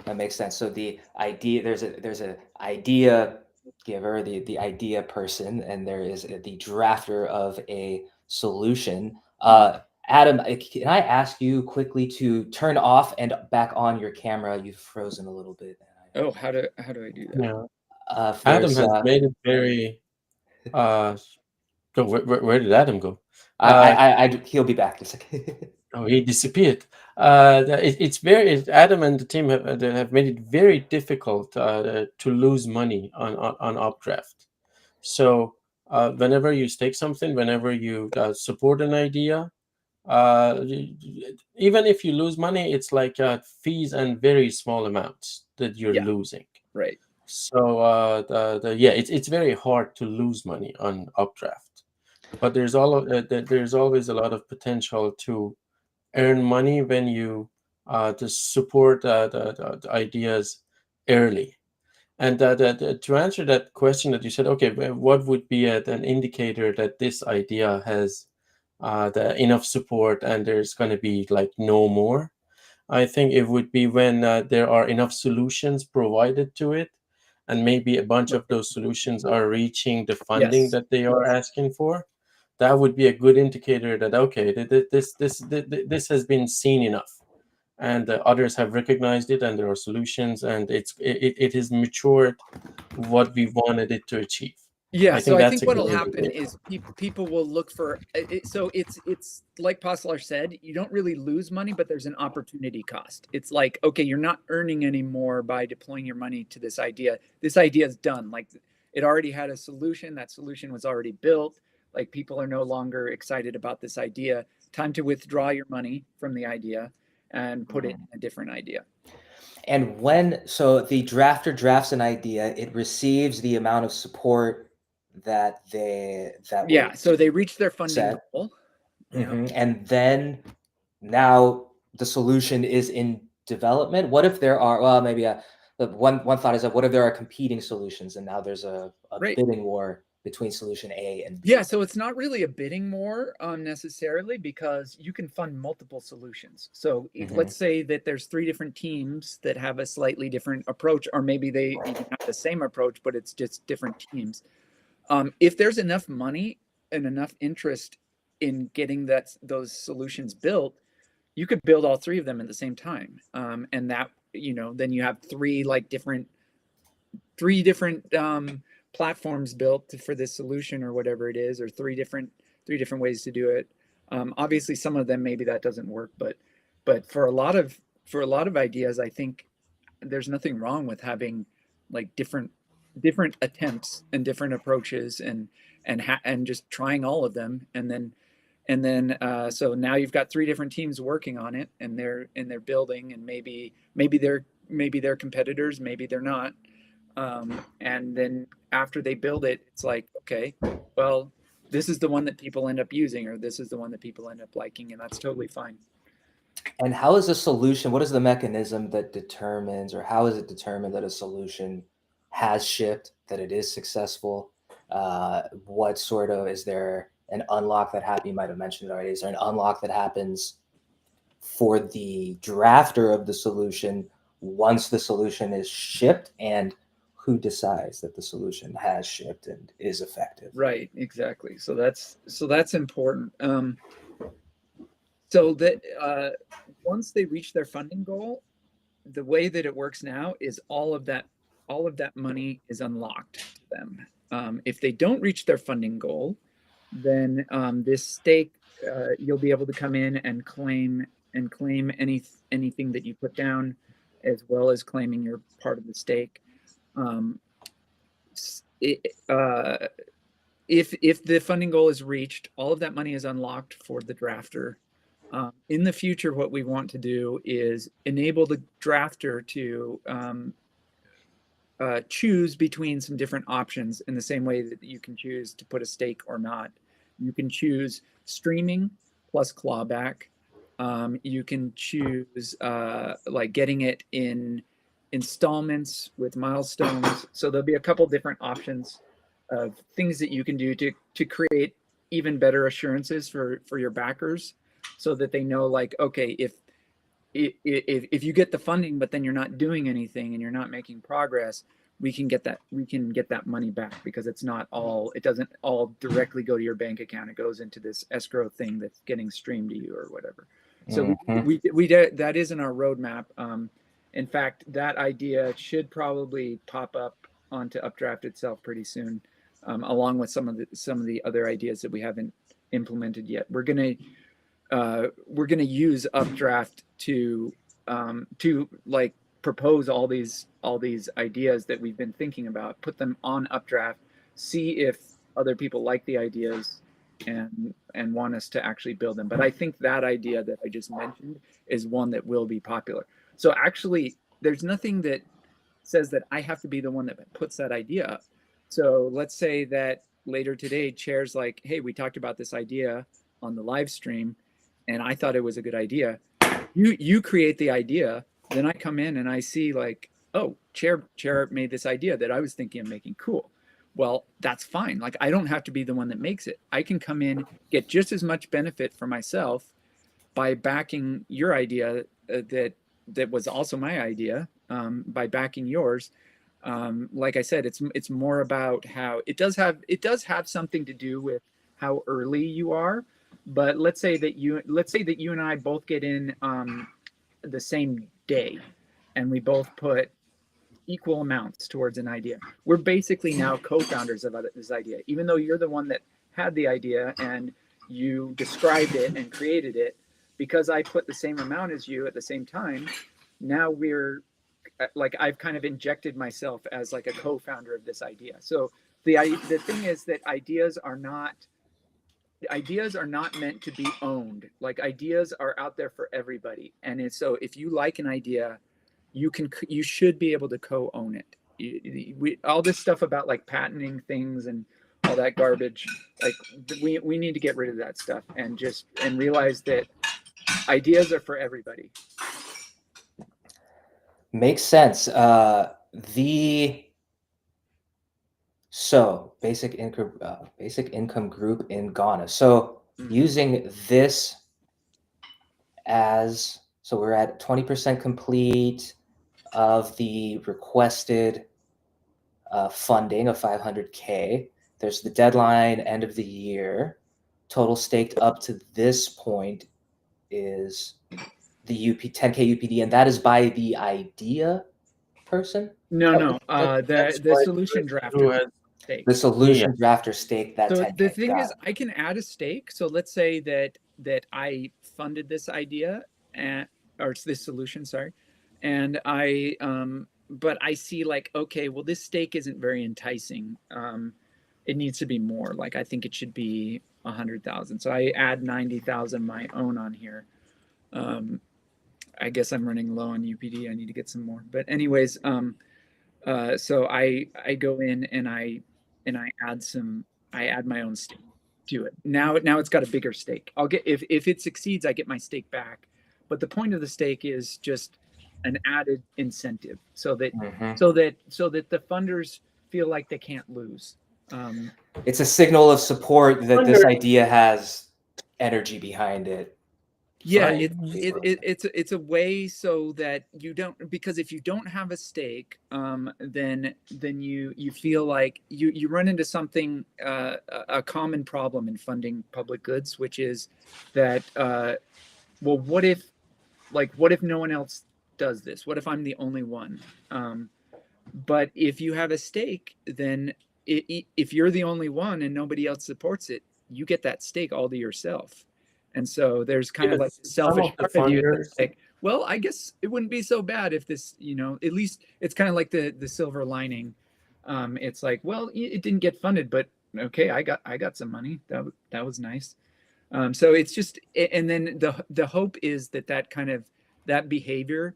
That makes sense. So the idea, there's a idea giver, the idea person, and there is the drafter of a solution. Adam, can I ask you quickly to turn off and back on your camera? You've frozen a little bit.
Oh, how do I do that?
Yeah. Adam has made it very. Where did Adam go?
He'll be back in a second.
Oh, he disappeared. It's very Adam and the team have made it very difficult to lose money on Updraft. So whenever you stake something, whenever you support an idea, even if you lose money, it's like fees and very small amounts that you're losing.
Right.
So it's very hard to lose money on Updraft, but there's always a lot of potential to earn money when you to support the ideas early. And to answer that question that you said, okay, what would be an indicator that this idea has enough support and there's going to be like no more? I think it would be when there are enough solutions provided to it, and maybe a bunch of those solutions are reaching the funding that they are asking for. That would be a good indicator that, okay, this has been seen enough, and others have recognized it, and there are solutions, and it has matured what we wanted it to achieve.
Yeah, I think what'll happen is people will look for it. So it's like Paslar said, you don't really lose money, but there's an opportunity cost. It's like, okay, you're not earning any more by deploying your money to this idea. This idea is done. Like, it already had a solution. That solution was already built. Like, people are no longer excited about this idea. Time to withdraw your money from the idea and put it in a different idea.
And so the drafter drafts an idea, it receives the amount of support that
so they reach their funding goal.
And then now the solution is in development. What if there are, well, maybe one thought is that what if there are competing solutions, and now there's a bidding war between solution A and B?
Yeah, so it's not really a bidding war necessarily, because you can fund multiple solutions. So let's say that there's 3 different teams that have a slightly different approach, or maybe they even have the same approach, but it's just different teams. If there's enough money and enough interest in getting those solutions built, you could build all 3 of them at the same time. And that, then you have 3 different platforms built for this solution, or whatever it is, or 3 different ways to do it. Obviously some of them, maybe that doesn't work, but for a lot of for a lot of ideas, I think there's nothing wrong with having like different attempts and different approaches and just trying all of them, and then so now you've got 3 different teams working on it, and they're building, and maybe they're competitors, maybe they're not. And then after they build it, it's like, okay, well, this is the one that people end up using, or this is the one that people end up liking, and that's totally fine.
And how is a solution, what is the mechanism that determines, or how is it determined that a solution has shipped, that it is successful? What sort of, is there an unlock that happens? You might have mentioned it already. Is there an unlock that happens for the drafter of the solution once the solution is shipped, and who decides that the solution has shipped and is effective?
Right, exactly. So that's important. So that once they reach their funding goal, the way that it works now is all of that money is unlocked to them. If they don't reach their funding goal, then this stake, you'll be able to come in and claim anything that you put down, as well as claiming your part of the stake. If the funding goal is reached, all of that money is unlocked for the drafter. In the future, what we want to do is enable the drafter to choose between some different options, in the same way that you can choose to put a stake or not. You can choose streaming plus clawback. You can choose like getting it in installments with milestones. So there'll be a couple different options of things that you can do to create even better assurances for your backers, so that they know, like, okay, if you get the funding but then you're not doing anything and you're not making progress, we can get that money back, because it doesn't all directly go to your bank account. It goes into this escrow thing that's getting streamed to you or whatever. So that is in our roadmap. In fact, that idea should probably pop up onto Updraft itself pretty soon, along with some of the other ideas that we haven't implemented yet. We're gonna use Updraft to like propose all these ideas that we've been thinking about, put them on Updraft, see if other people like the ideas and want us to actually build them. But I think that idea that I just mentioned is one that will be popular. So actually, there's nothing that says that I have to be the one that puts that idea up. So let's say that later today, Chair's like, hey, we talked about this idea on the live stream, and I thought it was a good idea. You create the idea, then I come in and I see, like, oh, Chair made this idea that I was thinking of making. Cool. Well, that's fine. Like, I don't have to be the one that makes it. I can come in, get just as much benefit for myself by backing your idea that was also my idea, by backing yours. Like I said, it's more about how it does have something to do with how early you are. But let's say that you and I both get in the same day, and we both put equal amounts towards an idea. We're basically now co-founders of this idea, even though you're the one that had the idea and you described it and created it. Because I put the same amount as you at the same time, now we're like, I've kind of injected myself as like a co-founder of this idea. So the thing is that ideas are not meant to be owned. Like, ideas are out there for everybody. And so if you like an idea, you should be able to co-own it. All this stuff about like patenting things and all that garbage, like we need to get rid of that stuff and realize that ideas are for everybody.
Makes sense. Basic income group in Ghana. So using this so we're at 20% complete of the requested funding of 500K. There's the deadline, end of the year. Total staked up to this point is the 10K UPD, and that is by the idea person?
No. The solution drafter stake.
The solution drafter stake that.
So
10K.
the thing is, I can add a stake. So let's say that I funded this idea, and or it's this solution, sorry. And but I see like, okay, well, this stake isn't very enticing. It needs to be more. Like, I think it should be 100,000. So I add 90,000 my own on here. I guess I'm running low on UPD. I need to get some more. But anyways, so I go in and I add my own stake to it. Now it's got a bigger stake. I'll get, if it succeeds, I get my stake back. But the point of the stake is just an added incentive, so that so that the funders feel like they can't lose.
It's a signal of support that this idea has energy behind it.
Yeah, it's a way so that you don't, because if you don't have a stake, then you feel like you run into something, a common problem in funding public goods, which is that well, what if no one else does this? What if I'm the only one? But if you have a stake, then if you're the only one and nobody else supports it, you get that stake all to yourself. And so there's kind of like selfish part of you that's like, well, I guess it wouldn't be so bad if this, at least it's kind of like the silver lining. It's like, well, it didn't get funded, but okay, I got some money. That was nice. So it's just, and then the hope is that behavior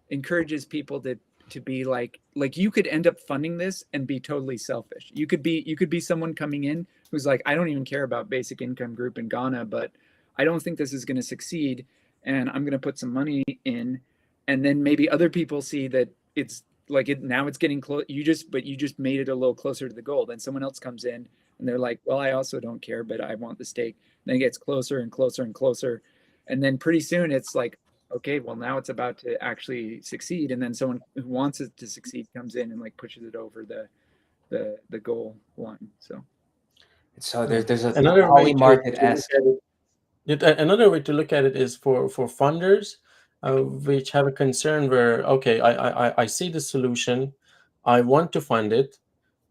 encourages people to be like you could end up funding this and be totally selfish. You could be someone coming in who's like, I don't even care about basic income group in Ghana, but I don't think this is going to succeed, and I'm going to put some money in. And then maybe other people see that it's like now it's getting close. You just made it a little closer to the goal. Then someone else comes in and they're like, well, I also don't care, but I want the stake. Then it gets closer and closer and closer. And then pretty soon it's like, okay, well, now it's about to actually succeed. And then someone who wants it to succeed comes in and like pushes it over the goal line.
So there's a
another
poly market-esque.
Another way to look at it is for funders which have a concern where, okay, I see the solution, I want to fund it,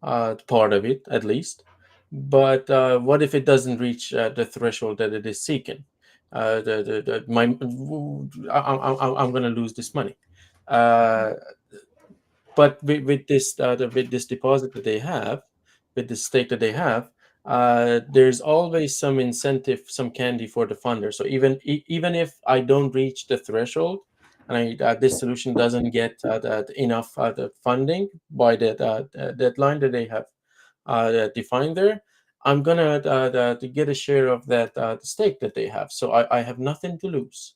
part of it at least, but what if it doesn't reach the threshold that it is seeking? I'm going to lose this money. But with this deposit that they have, with the stake that they have, there's always some incentive, some candy for the funder. So even if I don't reach the threshold, and this solution doesn't get enough the funding by the deadline that they have defined there, I'm gonna to get a share of that stake that they have. So I have nothing to lose.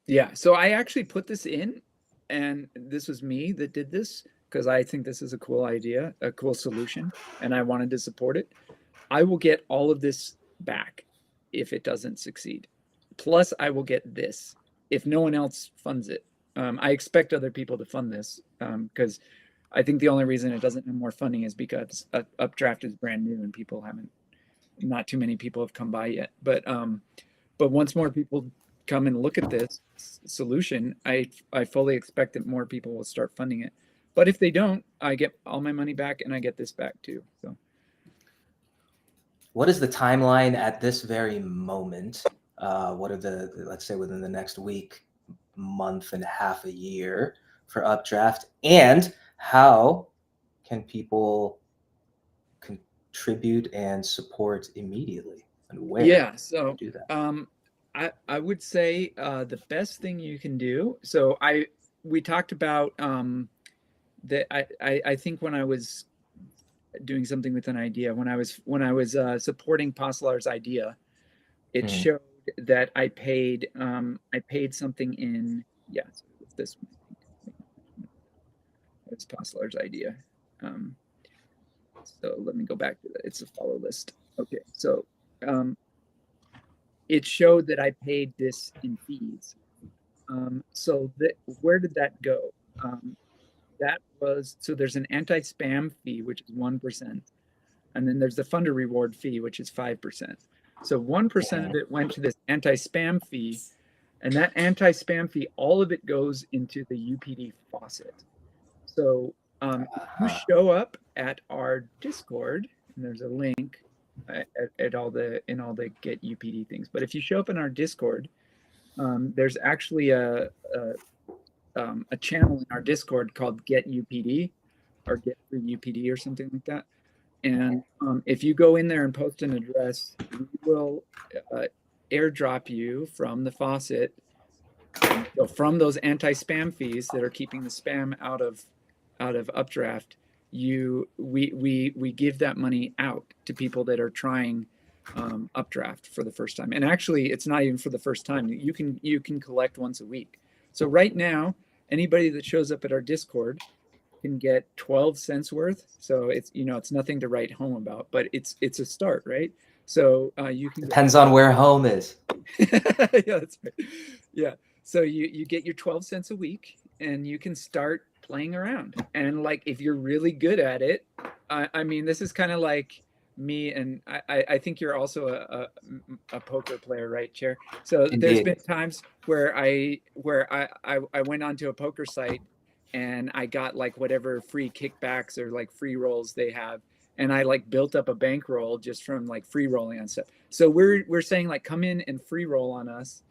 Yeah. So I actually put this in, and this was me that did this because I think this is a cool idea, a cool solution, and I wanted to support it. I will get all of this back if it doesn't succeed. Plus, I will get this if no one else funds it. I expect other people to fund this because I think the only reason it doesn't have more funding is because Updraft is brand new and not too many people have come by yet. But once more people come and look at this solution, I fully expect that more people will start funding it. But if they don't, I get all my money back and I get this back too. So.
What is the timeline at this very moment? What are let's say within the next week, month and a half, a year for Updraft? And how can people contribute and support immediately? And where?
Yeah, so
do that?
I would say the best thing you can do. So we talked about that. I think when I was doing something with an idea, when I was supporting Paslar's idea, it showed that I paid something in, yeah, so it's this one. It's Paslar's idea. So let me go back to that. It's a follow list. Okay, so it showed that I paid this in fees. So where did that go? That was, so there's an anti-spam fee, which is 1%. And then there's the funder reward fee, which is 5%. So 1% of it went to this anti-spam fee. And that anti-spam fee, all of it goes into the UPD faucet. So if you show up at our Discord, and there's a link in all the Get UPD things. But if you show up in our Discord, there's actually a channel in our Discord called Get UPD or Get Free UPD or something like that. And if you go in there and post an address, we will airdrop you from the faucet, so from those anti-spam fees that are keeping the spam out of Updraft. We give that money out to people that are trying Updraft for the first time. And actually, it's not even for the first time. You can collect once a week. So right now, anybody that shows up at our Discord can get 12 cents worth. So it's nothing to write home about, but it's a start, right? So you can
Depends on where home is.
Yeah, that's right. Yeah. So you get your 12 cents a week and you can start playing around. And like, if you're really good at it, I mean, this is kind of like me, and I think you're also a poker player, right, Chair? So there's
Indeed.
been times where I went onto a poker site and I got like whatever free kickbacks or like free rolls they have. And I like built up a bankroll just from like free rolling on stuff. So we're saying like, come in and free roll on us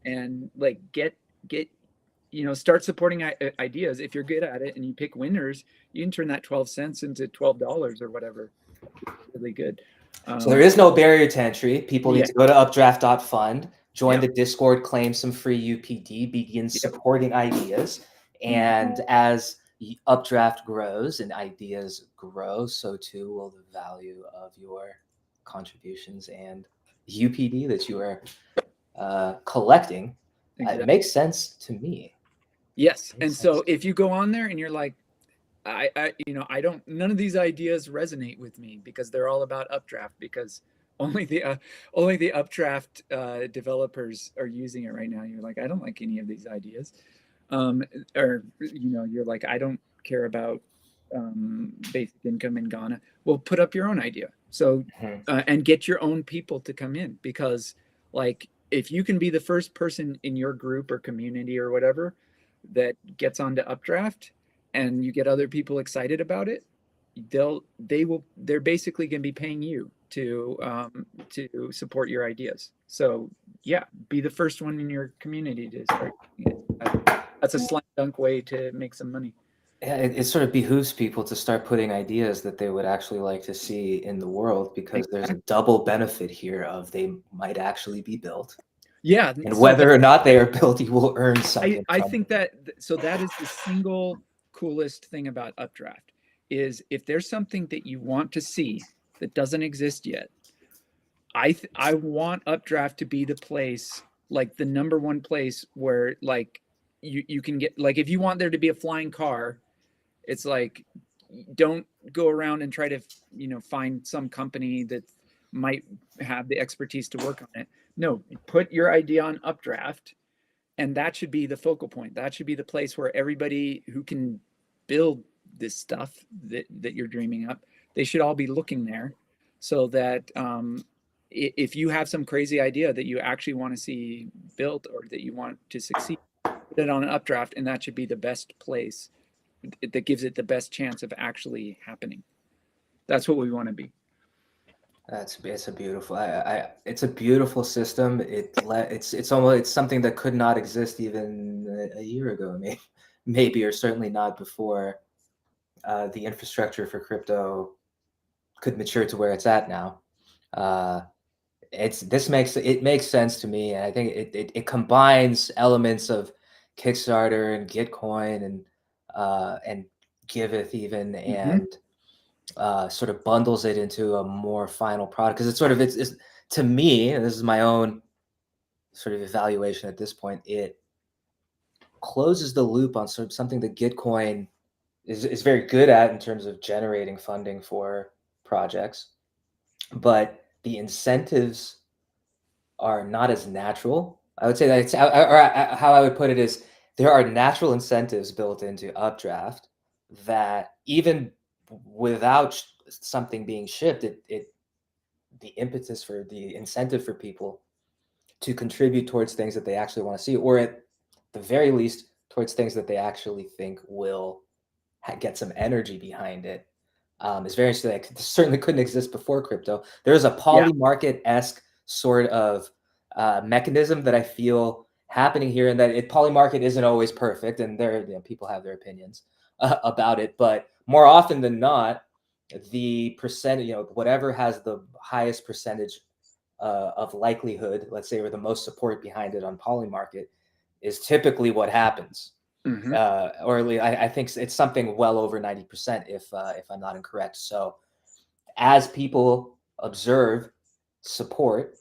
and like get start supporting ideas. If you're good at it and you pick winners, you can turn that 12 cents into $12 or whatever. Really good.
So there is no barrier to entry. People need
Yeah.
to go to updraft.fund, join
Yeah.
the Discord, claim some free UPD, begin supporting ideas. And as Updraft grows and ideas grow, so too will the value of your contributions and UPD that you are collecting.
Exactly.
It makes sense to me.
Yes. And so if you go on there and you're like, none of these ideas resonate with me because they're all about Updraft, because only the Updraft developers are using it right now. You're like, I don't like any of these ideas. Or you're like, I don't care about basic income in Ghana. Well, put up your own idea. So and get your own people to come in, because like, if you can be the first person in your group or community or whatever that gets onto Updraft and you get other people excited about it, they're basically going to be paying you to support your ideas. So yeah, be the first one in your community to start doing it. That's a slam dunk way to make some money.
Yeah, it sort of behooves people to start putting ideas that they would actually like to see in the world, because there's a double benefit here of they might actually be built.
Yeah.
And whether or not they are built, you will earn something.
I think that is the single coolest thing about Updraft, is if there's something that you want to see that doesn't exist yet, I want Updraft to be the place, like the number one place where like you can get, like, if you want there to be a flying car, it's like, don't go around and try to find some company that might have the expertise to work on it. No, put your idea on Updraft, and that should be the focal point. That should be the place where everybody who can build this stuff that you're dreaming up, they should all be looking there, so that if you have some crazy idea that you actually want to see built or that you want to succeed, put it on an Updraft, and that should be the best place that gives it the best chance of actually happening. That's what we want to be.
It's a beautiful. It's a beautiful system. It's something that could not exist even a year ago, maybe, or certainly not before the infrastructure for crypto could mature to where it's at now. It makes sense to me, and I think it combines elements of Kickstarter and Gitcoin and Giveth even, and sort of bundles it into a more final product, because it's to me, and this is my own sort of evaluation at this point, it closes the loop on something that Gitcoin is very good at in terms of generating funding for projects, but the incentives are not as natural. I would say that how I would put it is, there are natural incentives built into Updraft that even without something being shipped, the impetus for the incentive for people to contribute towards things that they actually want to see, or at the very least towards things that they actually think will get some energy behind it, is very interesting. Like, this certainly couldn't exist before crypto. There's a poly market-esque sort of mechanism that I feel happening here, and that Polymarket isn't always perfect, and people have their opinions about it, but more often than not, the percentage, whatever has the highest percentage of likelihood, let's say, or the most support behind it on Polymarket, is typically what happens.
Mm-hmm.
Or at least I think it's something well over 90%, if I'm not incorrect. So as people observe support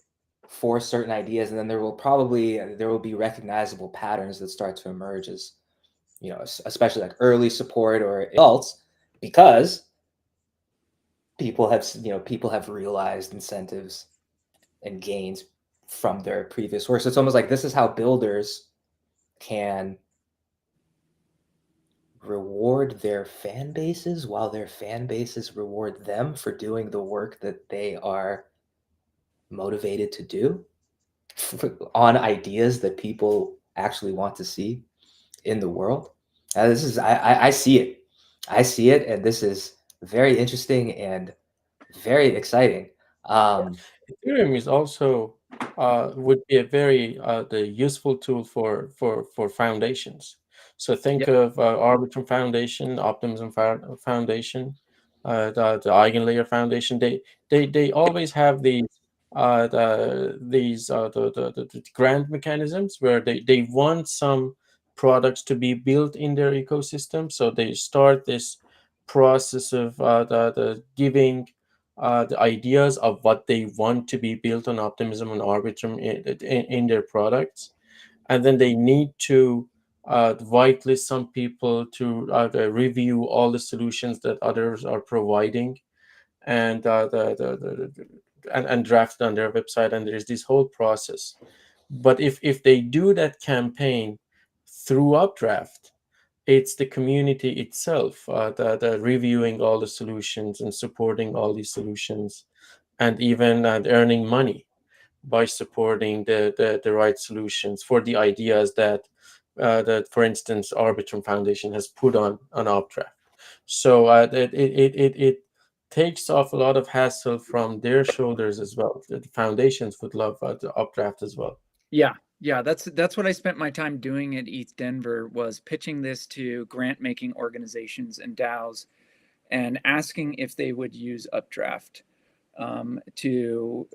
for certain ideas, and then there will be recognizable patterns that start to emerge, as especially like early support or adults, because people have realized incentives and gains from their previous work. So it's almost like this is how builders can reward their fan bases while their fan bases reward them for doing the work that they are motivated to do on ideas that people actually want to see in the world. This is I see it. I see it, and this is very interesting and very exciting.
Ethereum is also would be a very the useful tool for foundations. So think of Arbitrum Foundation, Optimism Foundation, the Eigenlayer Foundation. They always have these the grant mechanisms where they want some products to be built in their ecosystem. So they start this process of the giving the ideas of what they want to be built on Optimism and Arbitrum in their products, and then they need to whitelist some people to review all the solutions that others are providing, and and draft it on their website. And there's this whole process. But if they do that campaign through Updraft, it's the community itself that reviewing all the solutions and supporting all these solutions, and even earning money by supporting the right solutions for the ideas that for instance, Arbitrum Foundation has put on Updraft. So it takes off a lot of hassle from their shoulders as well. The foundations would love the Updraft as well.
Yeah, that's what I spent my time doing at ETH Denver, was pitching this to grant-making organizations and DAOs and asking if they would use Updraft to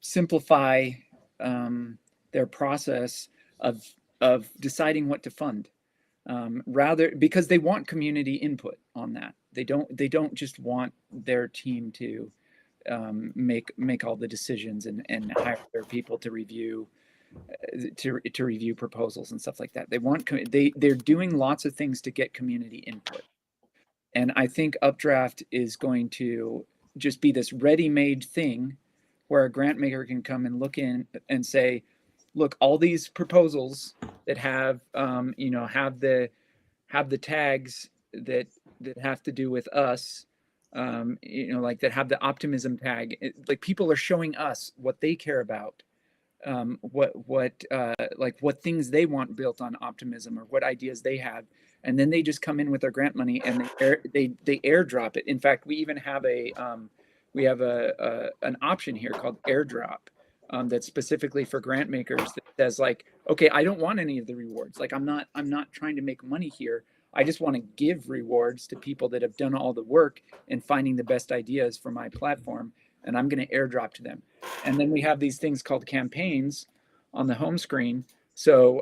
simplify their process of deciding what to fund. Rather, because they want community input on that. They don't just want their team to make all the decisions and hire their people to review proposals and stuff like that. They're doing lots of things to get community input. And I think Updraft is going to just be this ready-made thing where a grant maker can come and look in and say, look, all these proposals that have have the tags that have to do with us, like that have the optimism tag. Like, people are showing us what they care about, what things they want built on Optimism, or what ideas they have, and then they just come in with their grant money and they airdrop it. In fact, we even have an option here called airdrop, that's specifically for grant makers, that says, like, okay, I don't want any of the rewards. Like, I'm not trying to make money here. I just want to give rewards to people that have done all the work in finding the best ideas for my platform, and I'm going to airdrop to them. And then we have these things called campaigns on the home screen. So,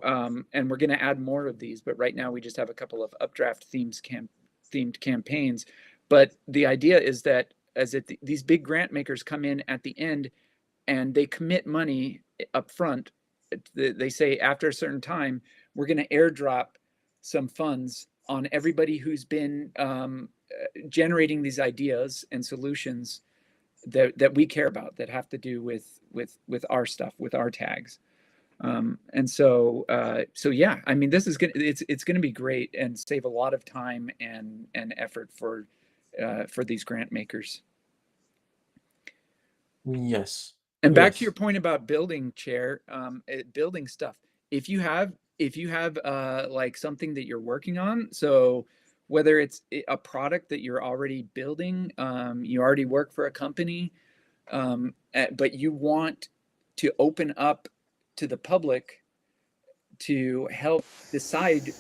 and we're going to add more of these, but right now we just have a couple of Updraft themed campaigns. But the idea is that these big grant makers come in at the end and they commit money up front. They say, after a certain time, we're going to airdrop some funds on everybody who's been generating these ideas and solutions that we care about, that have to do with our stuff, with our tags. And so yeah, I mean, this is it's gonna be great and save a lot of time and effort for these grant makers.
Yes.
And back to your point about building, Chair, building stuff. If you have like something that you're working on, so whether it's a product that you're already building, you already work for a company, but you want to open up to the public to help decide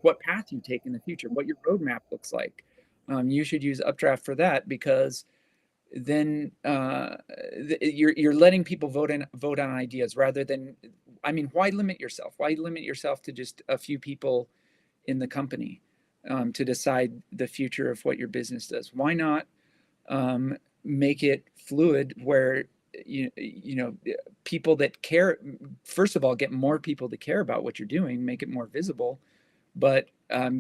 what path you take in the future, what your roadmap looks like. You should use Updraft for that, because then you're letting people vote on ideas rather than, I mean, why limit yourself? Why limit yourself to just a few people in the company to decide the future of what your business does? Why not make it fluid, where you know people that care, first of all, get more people to care about what you're doing, make it more visible, but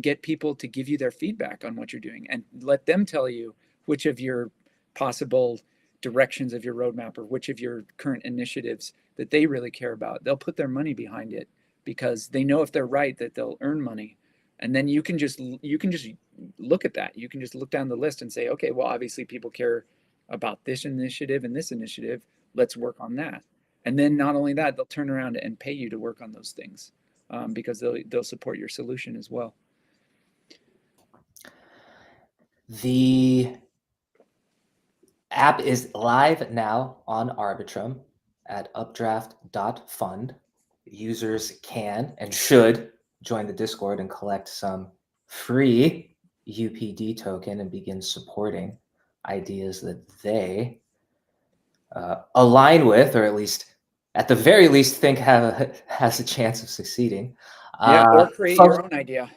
get people to give you their feedback on what you're doing, and let them tell you which of your possible directions of your roadmap, or which of your current initiatives that they really care about. They'll put their money behind it, because they know if they're right, that they'll earn money. And then you can just look at that. You can just look down the list and say, okay, well, obviously people care about this initiative and this initiative. Let's work on that. And then not only that, they'll turn around and pay you to work on those things, because they'll support your solution as well.
The app is live now on Arbitrum at updraft.fund. Users can and should join the Discord and collect some free UPD token and begin supporting ideas that they align with, or at least, at the very least, think has a chance of succeeding.
Yeah, or create your own idea.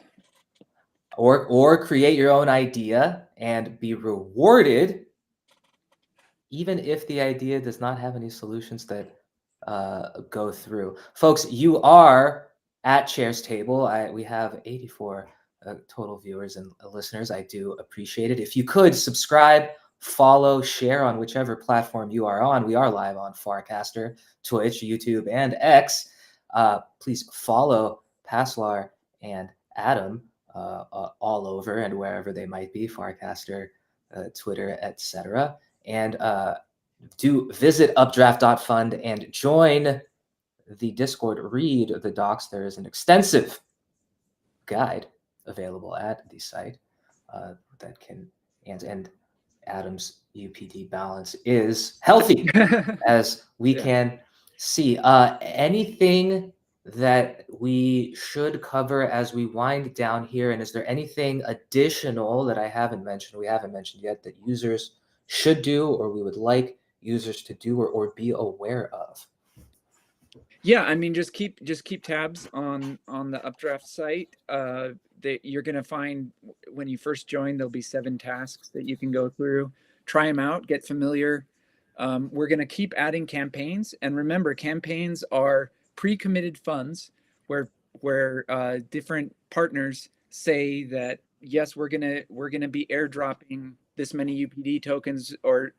Or create your own idea and be rewarded, even if the idea does not have any solutions that go through. Folks, you are at Chair's Table. We have 84 total viewers and listeners. I do appreciate it. If you could subscribe, follow, share on whichever platform you are on. We are live on Farcaster, Twitch, YouTube, and X. Please follow Paslar and Adam all over and wherever they might be, Farcaster, Twitter, etc. And do visit updraft.fund and join the Discord. Read the docs. There is an extensive guide available at the site that can, and Adam's UPD balance is healthy, as we can see. Anything that we should cover as we wind down here? And is there anything additional that I haven't mentioned, we haven't mentioned yet, that users should do, or we would like users to do, or be aware of?
Yeah, I mean, just keep tabs on the Updraft site. That you're gonna find when you first join, there'll be 7 tasks that you can go through. Try them out, get familiar. We're gonna keep adding campaigns, and remember, campaigns are pre-committed funds where different partners say that yes, we're gonna be airdropping this many UPD tokens, or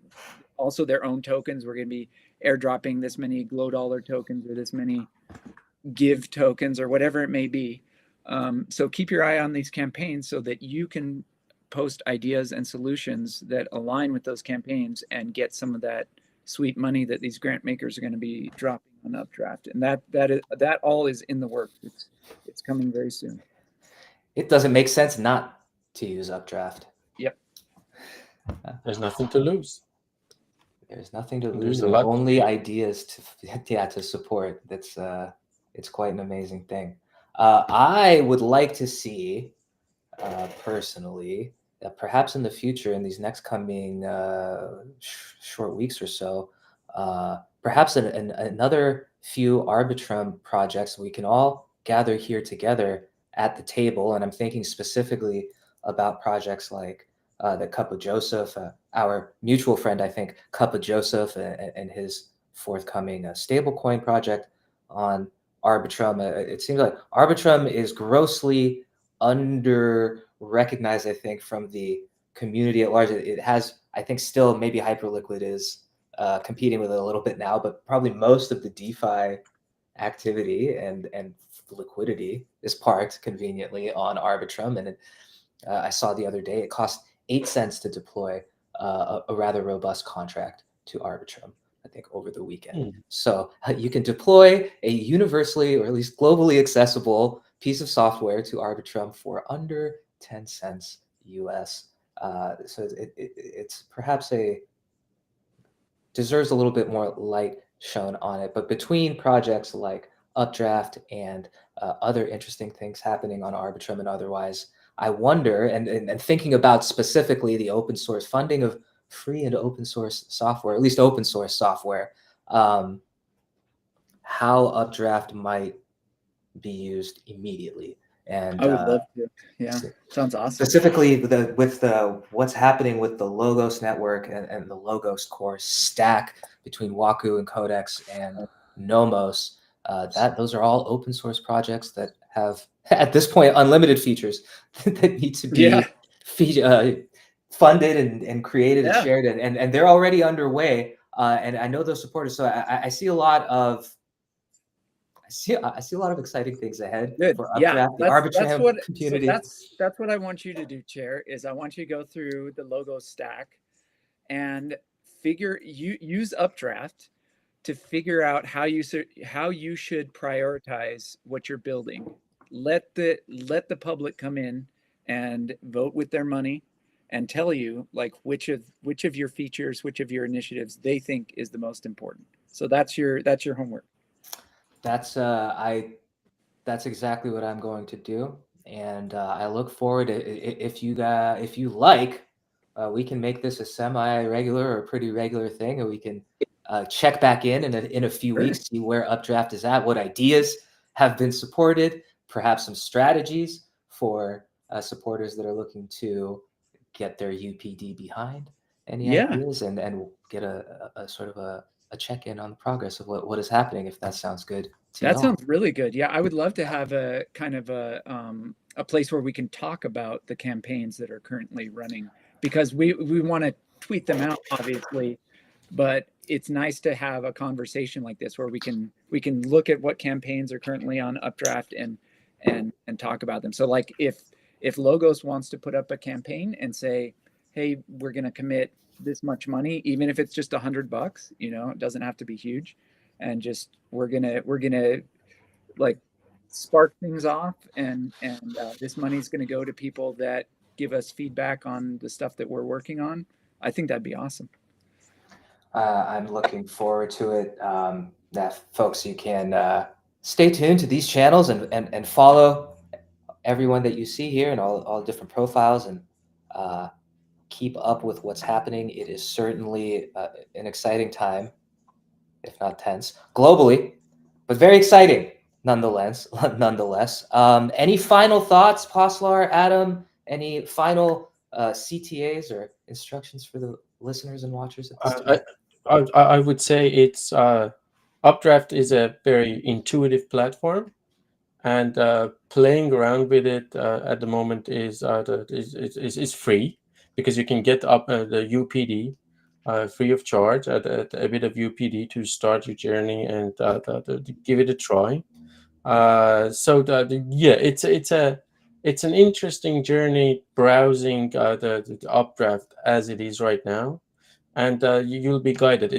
also their own tokens. We're going to be airdropping this many glow dollar tokens, or this many give tokens, or whatever it may be. So keep your eye on these campaigns so that you can post ideas and solutions that align with those campaigns and get some of that sweet money that these grant makers are going to be dropping on Updraft. And that all is in the works. It's coming very soon.
It doesn't make sense not to use Updraft.
Yep.
There's nothing to lose.
There's nothing to
There's
lose,
a lot to
only
gain.
ideas to support. That's it's quite an amazing thing. I would like to see, personally, perhaps in the future, in these next coming short weeks or so, perhaps another few Arbitrum projects we can all gather here together at the table. And I'm thinking specifically about projects like the Cup of Joseph, our mutual friend, I think, Cup of Joseph, and his forthcoming stablecoin project on Arbitrum. It seems like Arbitrum is grossly under recognized, I think, from the community at large. It has, I think, still maybe Hyperliquid is competing with it a little bit now, but probably most of the DeFi activity and liquidity is parked conveniently on Arbitrum. And I saw the other day it cost 8 cents to deploy a rather robust contract to Arbitrum, I think, over the weekend. So you can deploy a universally, or at least globally accessible piece of software to Arbitrum for under 10 cents US. So it's perhaps deserves a little bit more light shown on it. But between projects like Updraft and other interesting things happening on Arbitrum and otherwise. I wonder, and thinking about specifically the open source funding of free and open source software, at least open source software, how Updraft might be used immediately. And
I would love to. Yeah, sounds awesome.
specifically with the what's happening with the Logos network and the Logos core stack between Waku and Codex and Nomos, those are all open source projects that have at this point unlimited features that need to be funded and created and shared, and they're already underway. And I know those supporters, so I see a lot of I see a lot of exciting things ahead for Updraft, the Arbitrum community.
So that's what I want you to do, Chair, is I want you to go through the logo stack and use Updraft to figure out how you should prioritize what you're building. Let the public come in and vote with their money and tell you like which of your features, which of your initiatives they think is the most important. So that's your homework.
That's exactly what I'm going to do, and I look forward to if you like, we can make this a semi-regular or pretty regular thing, and we can check back in a few weeks, see where Updraft is at, what ideas have been supported, perhaps some strategies for supporters that are looking to get their UPD behind any ideas, and get a sort of a check-in on the progress of what is happening, if that sounds good to you.
That sounds really good. Yeah, I would love to have a kind of a place where we can talk about the campaigns that are currently running, because we want to tweet them out, obviously, but it's nice to have a conversation like this where we can look at what campaigns are currently on Updraft and talk about them. So like if Logos wants to put up a campaign and say, hey, we're going to commit this much money, even if it's just $100, it doesn't have to be huge, and just we're gonna like spark things off, and this money is going to go to people that give us feedback on the stuff that we're working on. I think that'd be awesome.
I'm looking forward to it. That folks, you can stay tuned to these channels and follow everyone that you see here and all different profiles, and keep up with what's happening. It is certainly an exciting time, if not tense, globally, but very exciting nonetheless. Any final thoughts, Paslar, Adam? Any final CTAs or instructions for the listeners and watchers at this time?
I would say it's Updraft is a very intuitive platform, and playing around with it at the moment is free, because you can get up the UPD free of charge, at a bit of UPD to start your journey and give it a try. It's an interesting journey browsing the Updraft as it is right now, and you'll be guided.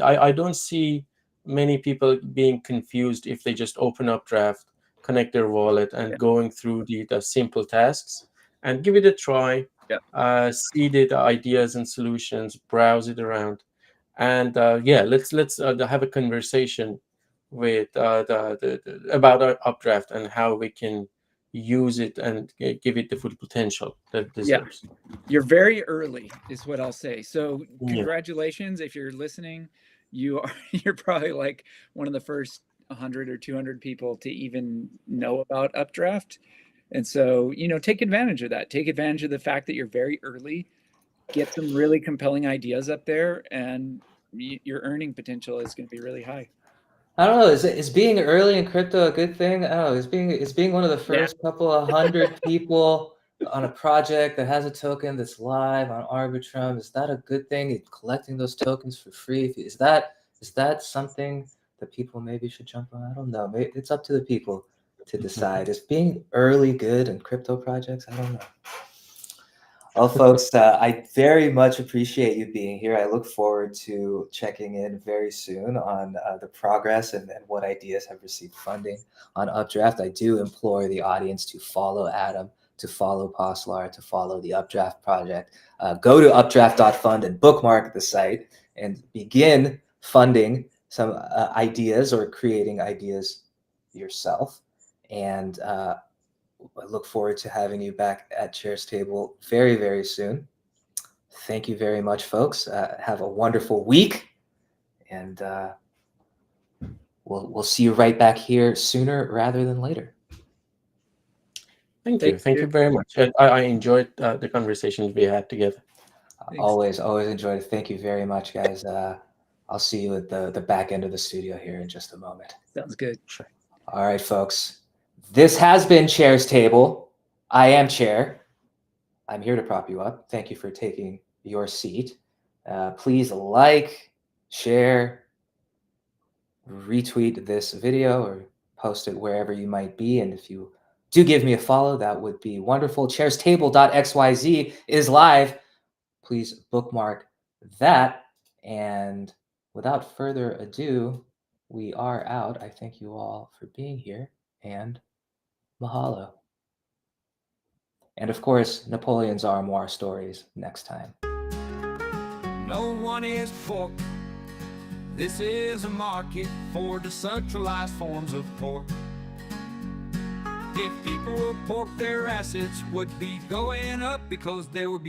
I don't see many people being confused if they just open Updraft, connect their wallet, and going through the simple tasks, and give it a try. See the ideas and solutions, browse it around, and let's have a conversation with about our Updraft and how we can use it and give it the full potential that it deserves.
You're very early, is what I'll say. So congratulations. If you're listening, you're probably like one of the first 100 or 200 people to even know about Updraft. And so, take advantage of that. Take advantage of the fact that you're very early. Get some really compelling ideas up there, and your earning potential is going to be really high.
I don't know. Is being early in crypto a good thing? I don't know. Is being one of the first couple of 100 people on a project that has a token that's live on Arbitrum, is that a good thing? Collecting those tokens for free, is that something that people maybe should jump on? I don't know. Maybe it's up to the people to decide. Is being early good in crypto projects? I don't know. Well, folks, I very much appreciate you being here. I look forward to checking in very soon on the progress and what ideas have received funding on Updraft. I do implore the audience to follow Adam, to follow Paslar, to follow the Updraft project. Go to updraft.fund and bookmark the site and begin funding some ideas or creating ideas yourself. And I look forward to having you back at Chair's Table very, very soon. Thank you very much, folks. Have a wonderful week, and we'll see you right back here sooner rather than later.
Thank you. Thank you very much. I enjoyed the conversations we had together.
Thanks.
Always enjoyed it. Thank you very much, guys. I'll see you at the back end of the studio here in just a moment.
Sounds good.
Sure.
All right, folks. This has been Chair's Table. I am Chair. I'm here to prop you up. Thank you for taking your seat. Please like, share, retweet this video, or post it wherever you might be. And if you do give me a follow, that would be wonderful. chairstable.xyz is live. Please bookmark that. And without further ado, we are out. I thank you all for being here, and mahalo. And of course, Napoleon's Armoire stories next time.
No one is pork. This is a market for decentralized forms of pork. If people will pork, their assets would be going up because there would be